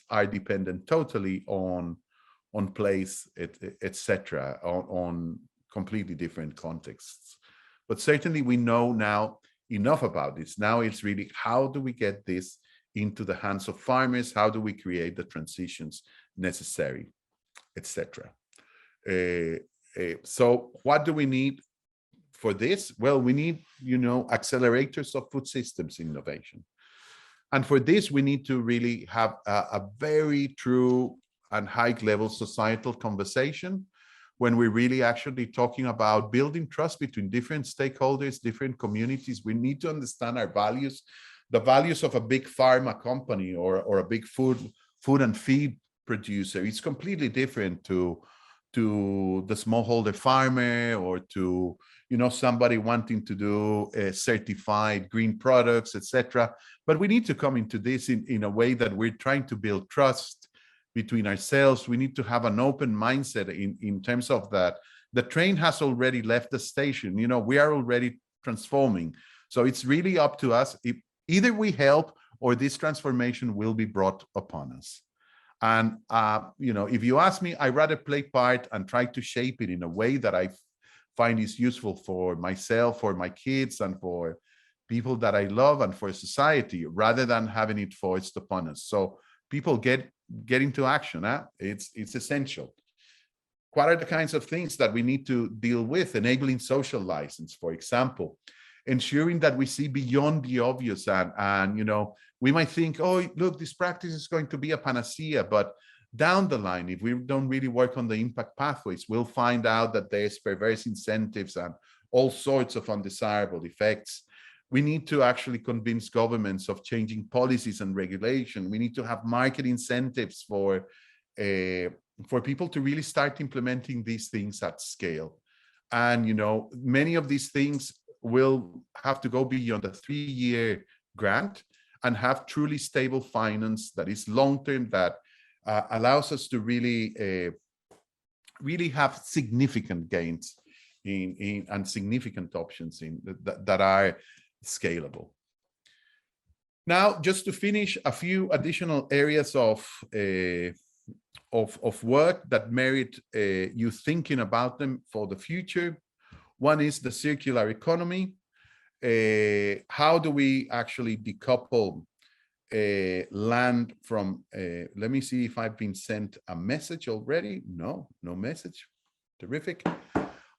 are dependent totally on place, etc., on completely different contexts. But certainly, we know now enough about this. Now it's really, how do we get this into the hands of farmers? How do we create the transitions necessary, etc.? So what do we need for this? Well, we need, you know, accelerators of food systems innovation. And for this, we need to really have a very true and high-level societal conversation when we're really actually talking about building trust between different stakeholders, different communities. We need to understand our values, the values of a big pharma company or a big food and feed producer. It's completely different to the smallholder farmer, or to, you know, somebody wanting to do certified green products, etc. But we need to come into this in a way that we're trying to build trust between ourselves. We need to have an open mindset in terms of that. The train has already left the station. You know, we are already transforming. So it's really up to us. If either we help, or this transformation will be brought upon us. And, you know, if you ask me, I'd rather play part and try to shape it in a way that I find is useful for myself, for my kids, and for people that I love, and for society, rather than having it forced upon us. So people get into action. It's essential. What are the kinds of things that we need to deal with? Enabling social license, for example, ensuring that we see beyond the obvious, and you know, we might think, oh, look, this practice is going to be a panacea, but down the line, if we don't really work on the impact pathways, we'll find out that there's perverse incentives and all sorts of undesirable effects. We need to actually convince governments of changing policies and regulation. We need to have market incentives for people to really start implementing these things at scale. And, you know, many of these things will have to go beyond a 3-year grant and have truly stable finance that is long-term, that allows us to really have significant gains and significant options that are scalable. Now, just to finish, a few additional areas of work that merit you thinking about them for the future. One is the circular economy. How do we actually decouple land from, let me see if I've been sent a message already. No message. Terrific.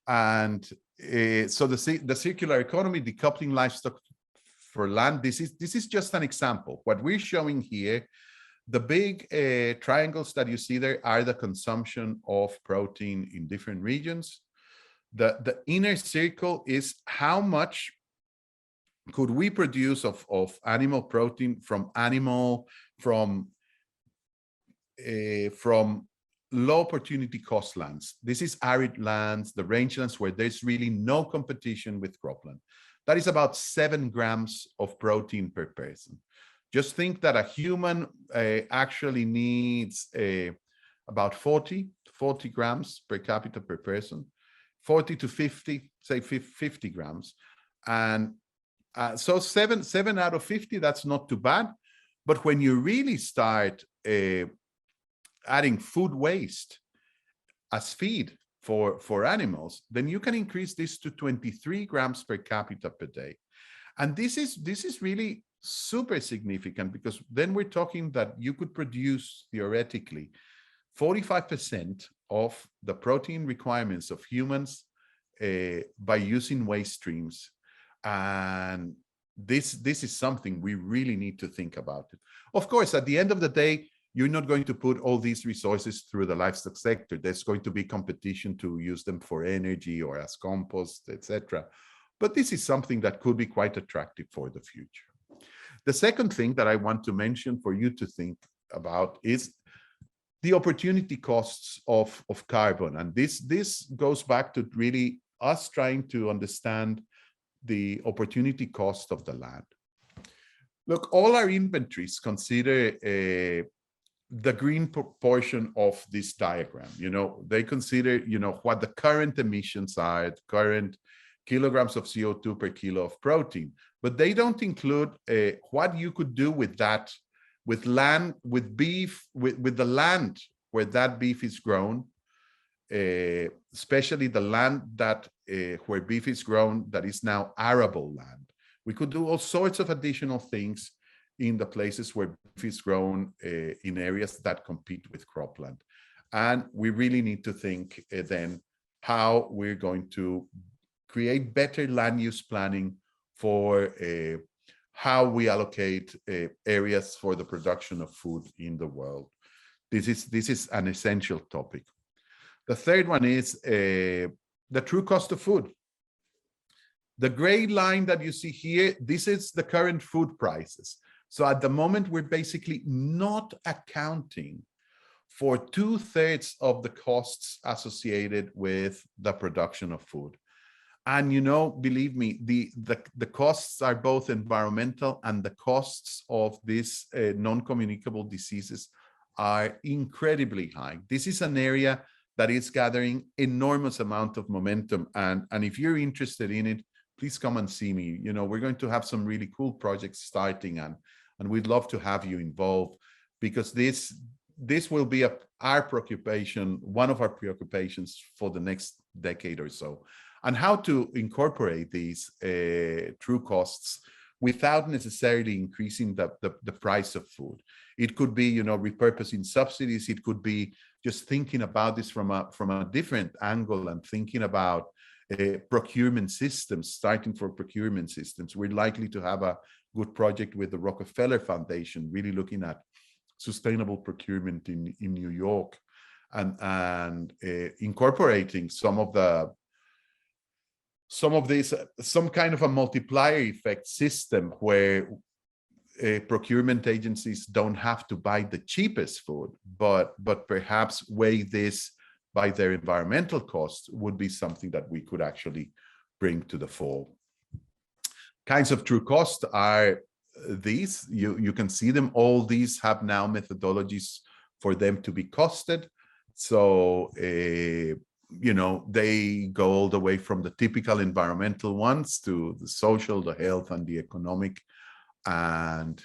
And so the circular economy, decoupling livestock for land, this is just an example. What we're showing here, the big triangles that you see there are the consumption of protein in different regions. The inner circle is how much could we produce of animal protein from from low opportunity cost lands. This is arid lands, the rangelands where there's really no competition with cropland. That is about 7 grams of protein per person. Just think that a human actually needs about 40 grams per capita per person, 40 to 50, say 50 grams. And so 7 out of 50, that's not too bad. But when you really start adding food waste as feed for animals, then you can increase this to 23 grams per capita per day. And this is really super significant, because then we're talking that you could produce theoretically 45% of the protein requirements of humans by using waste streams. And this is something we really need to think about. Of course, at the end of the day, you're not going to put all these resources through the livestock sector. There's going to be competition to use them for energy or as compost, etc. But this is something that could be quite attractive for the future. The second thing that I want to mention for you to think about is the opportunity costs of carbon. And this goes back to really us trying to understand the opportunity cost of the land. Look, all our inventories consider the green portion of this diagram. They consider, what the current emissions are, the current kilograms of CO2 per kilo of protein, but they don't include what you could do with that, with land, with beef, with the land where that beef is grown, especially the land that where beef is grown that is now arable land. We could do all sorts of additional things in the places where beef is grown in areas that compete with cropland. And we really need to think then how we're going to create better land use planning for how we allocate areas for the production of food in the world. This is an essential topic. The third one is the true cost of food. The gray line that you see here, this is the current food prices. So at the moment, we're basically not accounting for 2/3 of the costs associated with the production of food. And believe me, the costs are both environmental, and the costs of these non-communicable diseases are incredibly high. This is an area that is gathering enormous amount of momentum. And if you're interested in it, please come and see me. We're going to have some really cool projects starting, and we'd love to have you involved, because this will be our preoccupation, one of our preoccupations for the next decade or so, and how to incorporate these true costs without necessarily increasing the price of food. It could be, repurposing subsidies. It could be just thinking about this from a different angle and thinking about procurement systems, starting for procurement systems. We're likely to have a good project with the Rockefeller Foundation, really looking at sustainable procurement in New York, and incorporating some kind of a multiplier effect system where procurement agencies don't have to buy the cheapest food, but perhaps weigh this by their environmental costs would be something that we could actually bring to the fore. Kinds of true costs are these. You can see them. All these have now methodologies for them to be costed. So, they go all the way from the typical environmental ones to the social, the health, and the economic. And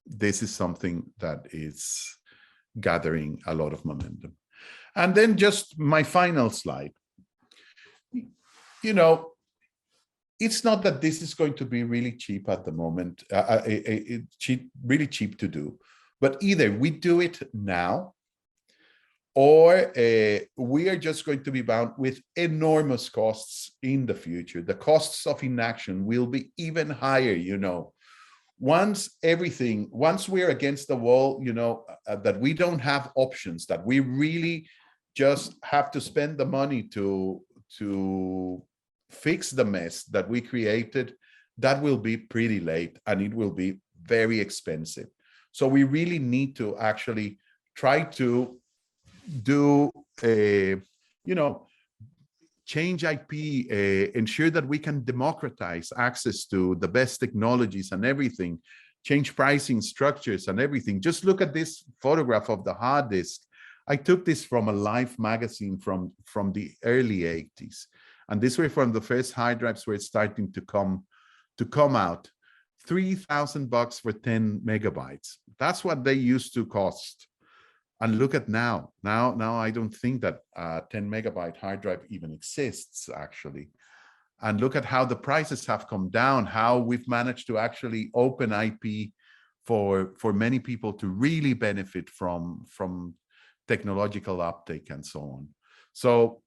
this is something that is gathering a lot of momentum. And then just my final slide. It's not that this is going to be really cheap at the moment, really cheap to do, but either we do it now, or we are just going to be bound with enormous costs in the future. The costs of inaction will be even higher, Once we're against the wall, that we don't have options, that we really just have to spend the money to fix the mess that we created, that will be pretty late, and it will be very expensive. So we really need to actually try to do a, change IP, ensure that we can democratize access to the best technologies and everything, change pricing structures and everything. Just look at this photograph of the hard disk. I took this from a Life magazine from the early 80s. And these were from the first hard drives were starting to come out. $3,000 for 10 megabytes. That's what they used to cost. And look at now. Now I don't think that a 10 megabyte hard drive even exists, actually. And look at how the prices have come down, how we've managed to actually open IP for many people to really benefit from technological uptake and so on. So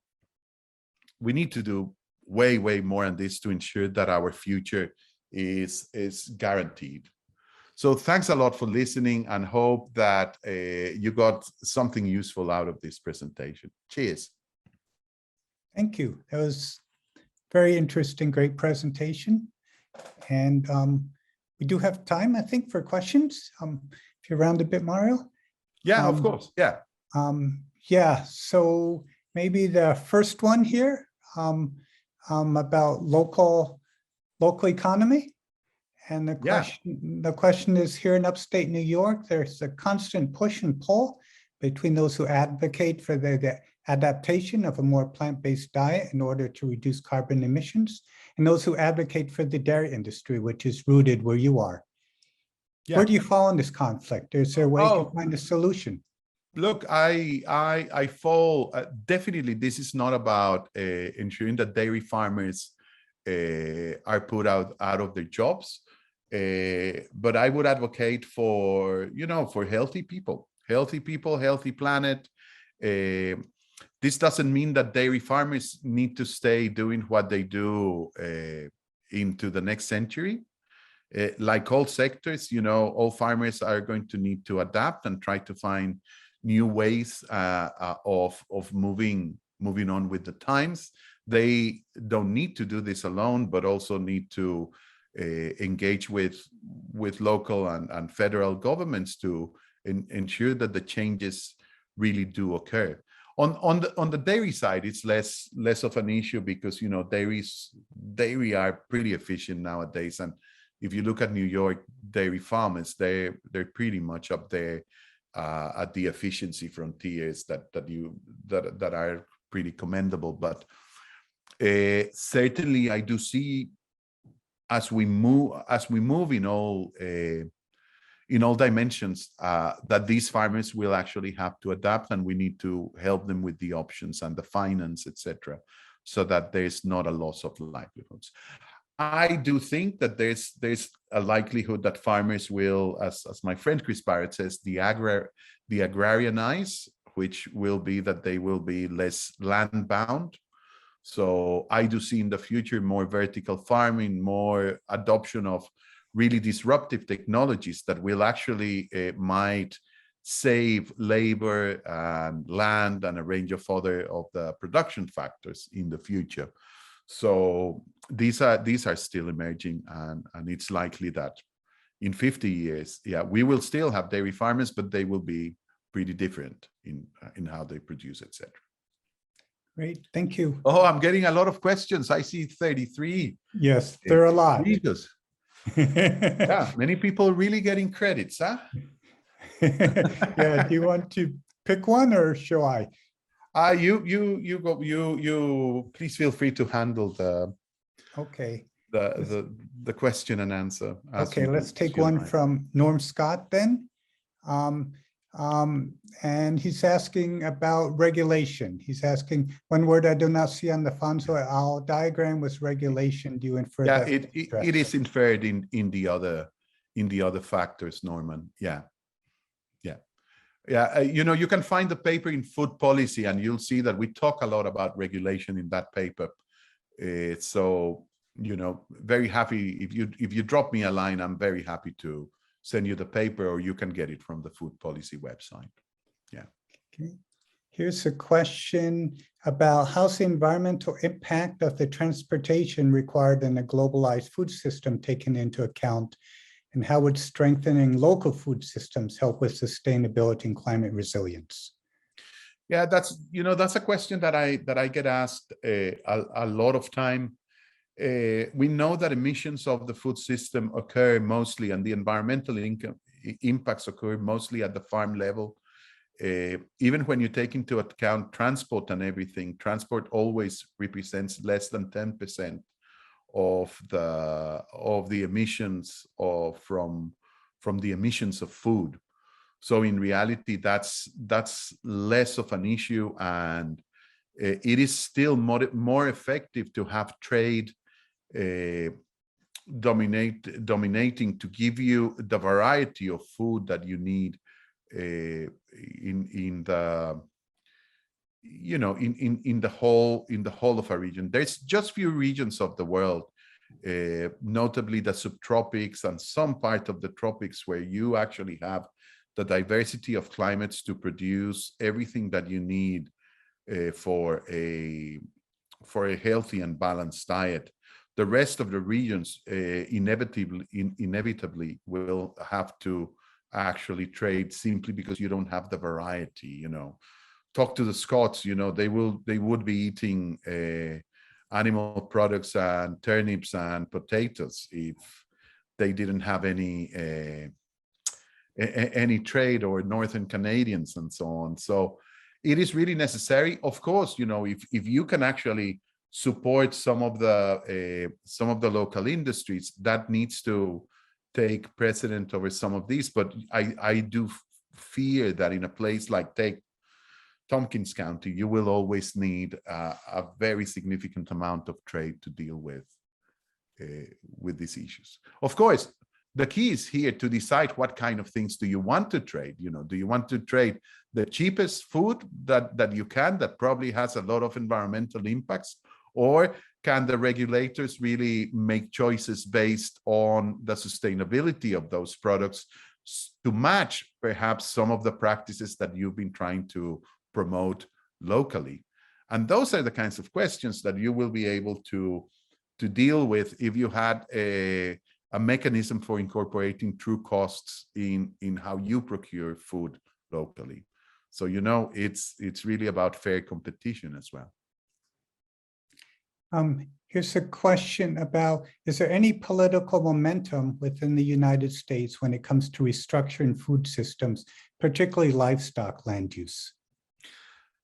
we need to do way more on this to ensure that our future is guaranteed. So thanks a lot for listening, and hope that you got something useful out of this presentation. Cheers. Thank you. That was very interesting, great presentation. And we do have time, I think, for questions. If you're around a bit, Mario. Yeah, of course. Yeah. Yeah, so maybe the first one here about local economy. And the question is, here in upstate New York, there's a constant push and pull between those who advocate for the adaptation of a more plant-based diet in order to reduce carbon emissions, and those who advocate for the dairy industry, which is rooted where you are. Yeah. Where do you fall in this conflict? Is there a way to find a solution? Look, I fall, definitely this is not about ensuring that dairy farmers are put out of their jobs. But I would advocate for, for healthy people, healthy planet. This doesn't mean that dairy farmers need to stay doing what they do into the next century. Like all sectors, all farmers are going to need to adapt and try to find new ways of moving on with the times. They don't need to do this alone, but also need to engage with local and federal governments to ensure that the changes really do occur. On the dairy side, it's less of an issue because dairy are pretty efficient nowadays, and if you look at New York dairy farmers, they're pretty much up there at the efficiency frontiers that are pretty commendable. But certainly, I do see as we move in all dimensions that these farmers will actually have to adapt, and we need to help them with the options and the finance, etc., so that there's not a loss of livelihoods. I do think that there's a likelihood that farmers will, as my friend Chris Barrett says, the agrarianize, which will be that they will be less land bound. So I do see in the future more vertical farming, more adoption of really disruptive technologies that will actually might save labor and land and a range of other of the production factors in the future. So these are still emerging, and it's likely that in 50 years, we will still have dairy farmers, but they will be pretty different in how they produce, etc. Great, thank you. Oh, I'm getting a lot of questions. I see 33. Yes, there are a lot. Jesus. Yeah, many people really getting credits, huh? Yeah, do you want to pick one or shall I? You go. You please feel free to handle the question and answer. Okay, let's take one from Norm Scott then. And he's asking about regulation. He's asking, one word I do not see on the Fonso et al. Diagram was regulation. Do you infer that? It is inferred in the other factors, Norman. Yeah. You can find the paper in Food Policy, and you'll see that we talk a lot about regulation in that paper. So very happy if you drop me a line. I'm very happy to send you the paper, or you can get it from the Food Policy website. Yeah. Okay. Here's a question about how's the environmental impact of the transportation required in a globalized food system taken into account, And how would strengthening local food systems help with sustainability and climate resilience? Yeah, that's a question that I get asked a lot of time. We know that emissions of the food system occur mostly, and the environmental impacts occur mostly at the farm level. Even when you take into account transport and everything, transport always represents less than 10% of the emissions from the emissions of food. So in reality, that's less of an issue, and it is still more effective to have trade dominating to give you the variety of food that you need in the whole of a region. There's just few regions of the world, notably the subtropics and some part of the tropics, where you actually have the diversity of climates to produce everything that you need for a healthy and balanced diet. The rest of the regions inevitably will have to actually trade, simply because you don't have the variety. Talk to the Scots, they would be eating animal products and turnips and potatoes if they didn't have any trade, or Northern Canadians and so on. So it is really necessary. Of course, if you can actually support some of the local industries, that needs to take precedent over some of these. But I do fear that in a place like, take Tompkins County, you will always need a very significant amount of trade to deal with these issues. Of course, the key is here to decide what kind of things do you want to trade. Do you want to trade the cheapest food that you can, that probably has a lot of environmental impacts, or can the regulators really make choices based on the sustainability of those products to match perhaps some of the practices that you've been trying to promote locally? And those are the kinds of questions that you will be able to deal with if you had a mechanism for incorporating true costs in how you procure food locally. So it's really about fair competition as well. Here's a question about, is there any political momentum within the United States when it comes to restructuring food systems, particularly livestock land use?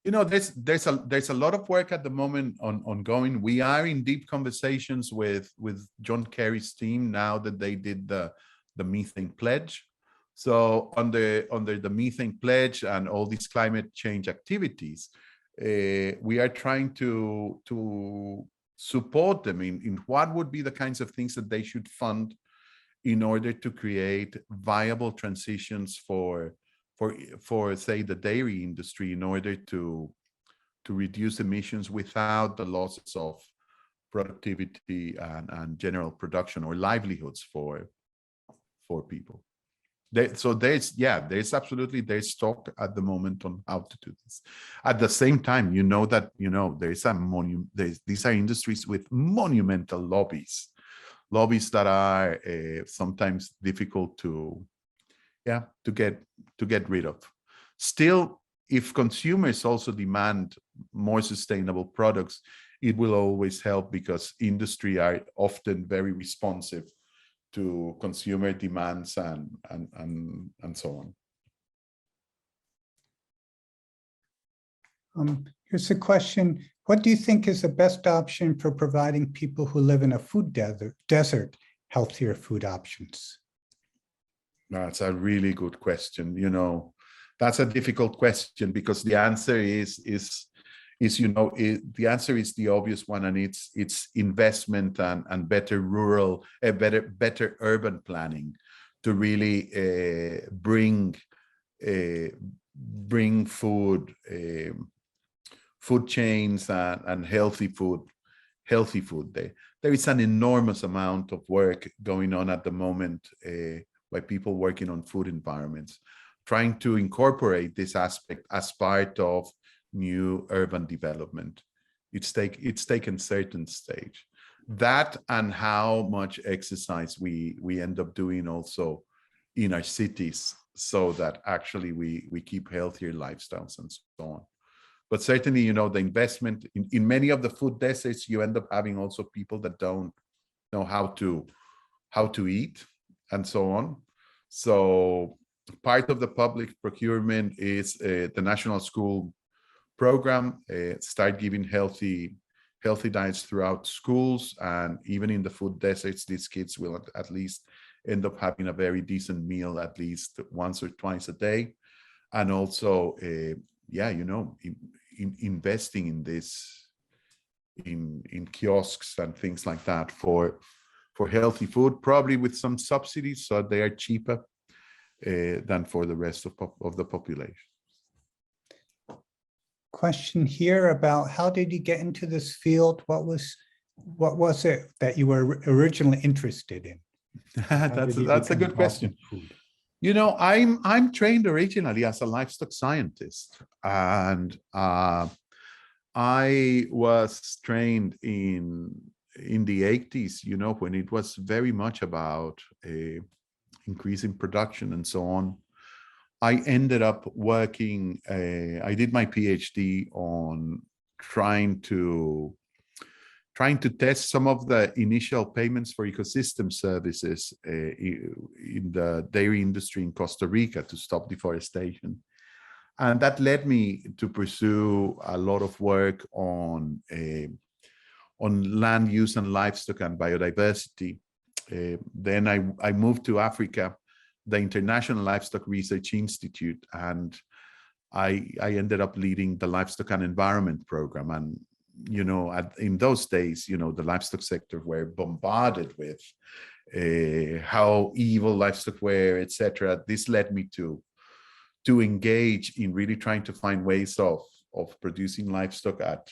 There's a lot of work at the moment ongoing. We are in deep conversations with John Kerry's team now that they did the methane pledge. So under the methane pledge and all these climate change activities, we are trying to support them in what would be the kinds of things that they should fund in order to create viable transitions for say the dairy industry, in order to reduce emissions without the losses of productivity and general production or livelihoods for people. There's talk at the moment on how to do this. At the same time, these are industries with monumental lobbies that are sometimes difficult to get rid of. Still, if consumers also demand more sustainable products, it will always help, because industry are often very responsive to consumer demands and so on. Here's a question. What do you think is the best option for providing people who live in a food desert healthier food options? That's a really good question. That's a difficult question, because the answer is the answer is the obvious one, and it's investment and better better urban planning to really bring food chains and healthy food there. There is an enormous amount of work going on at the moment by people working on food environments, trying to incorporate this aspect as part of new urban development. It's taken certain stage. that and how much exercise we end up doing also in our cities, so that actually we keep healthier lifestyles and so on. But certainly, you know, the investment in many of the food deserts, you end up having also people that don't know how to eat and so on. So part of the public procurement is the National School Program, start giving healthy diets throughout schools, and even in the food deserts, these kids will at least end up having a very decent meal at least once or twice a day. And also, yeah, you know, investing in this, in kiosks and things like that for healthy food, probably with some subsidies, so they are cheaper than for the rest of the population. Question here about how did you get into this field? What was it that you were originally interested in? That's a good question. You know, I'm trained originally as a livestock scientist, and I was trained in the 80s, you know, when it was very much about increasing production and so on. I ended up working, I did my PhD on trying to test some of the initial payments for ecosystem services in the dairy industry in Costa Rica to stop deforestation. And that led me to pursue a lot of work on land use and livestock and biodiversity. Then I moved to Africa, the International Livestock Research Institute, and I ended up leading the Livestock and Environment Program. And, you know, in those days, you know, the livestock sector were bombarded with how evil livestock were, etc. This led me to engage in really trying to find ways of producing livestock at,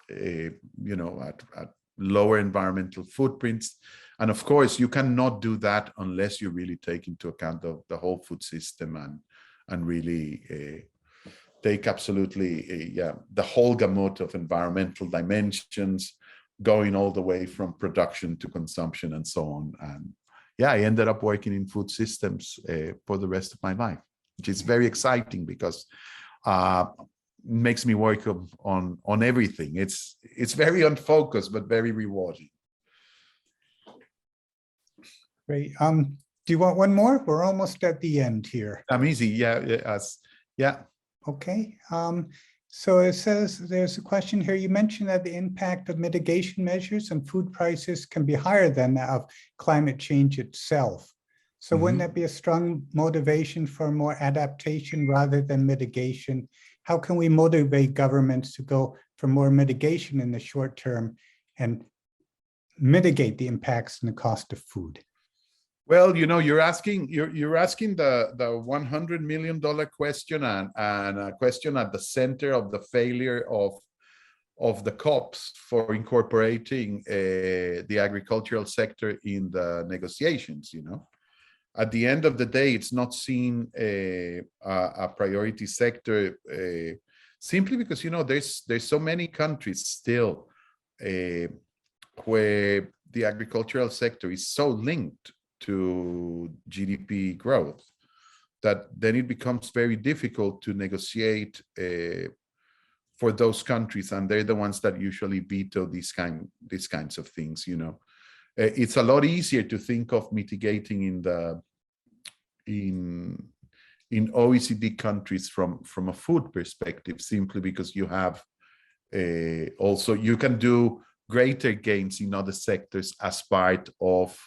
you know, at lower environmental footprints. And of course, you cannot do that unless you really take into account the whole food system and really take absolutely the whole gamut of environmental dimensions, going all the way from production to consumption and so on. And yeah, I ended up working in food systems for the rest of my life, which is very exciting because makes me work on everything. It's very unfocused, but very rewarding. Great. Do you want one more? We're almost at the end here. I'm easy. Yeah. Okay. So it says there's a question here. You mentioned that the impact of mitigation measures and food prices can be higher than that of climate change itself. So wouldn't that be a strong motivation for more adaptation rather than mitigation? How can we motivate governments to go for more mitigation in the short term and mitigate the impacts and the cost of food? Well, you know, you're asking the $100 million question and a question at the center of the failure of the COPs for incorporating the agricultural sector in the negotiations. You know, at the end of the day, it's not seen a priority sector simply because, you know, there's so many countries still where the agricultural sector is so linked to GDP growth that then it becomes very difficult to negotiate for those countries, and they're the ones that usually veto these kinds of things. You know, it's a lot easier to think of mitigating in OECD countries from a food perspective, simply because you have also you can do greater gains in other sectors as part of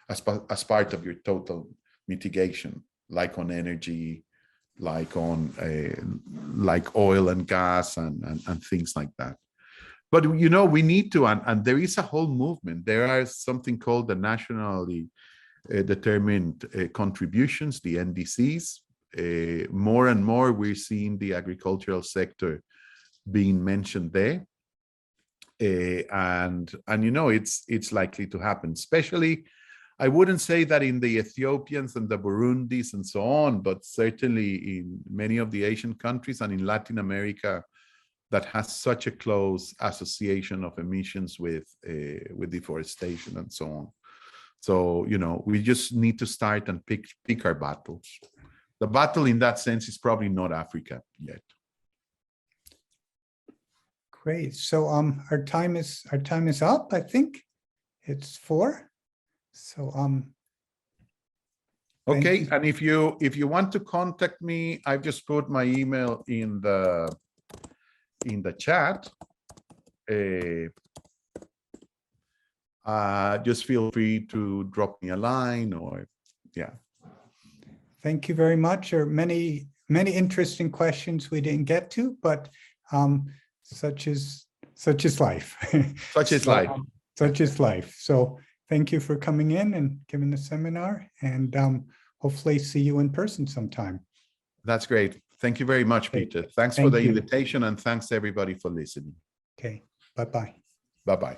as part of your total mitigation, like on energy, like on like oil and gas and things like that. But you know, we need to, and there is a whole movement. There are something called the nationally determined contributions, the NDCs. More and more, we're seeing the agricultural sector being mentioned there, and you know, it's likely to happen. Especially, I wouldn't say that in the Ethiopians and the Burundis and so on, but certainly in many of the Asian countries and in Latin America, that has such a close association of emissions with deforestation and so on. So, you know, we just need to start and pick our battles. The battle in that sense is probably not Africa yet. Great. So our time is up. I think it's 4. So okay, and if you want to contact me, I've just put my email in the chat. Just feel free to drop me a line, or yeah. Thank you very much. There are many interesting questions we didn't get to, but such is life. Such is life. Such is life. So thank you for coming in and giving the seminar, and hopefully see you in person sometime. That's great. Thank you very much, Peter. Thanks for the invitation, and thanks everybody for listening. Okay. Bye-bye. Bye-bye.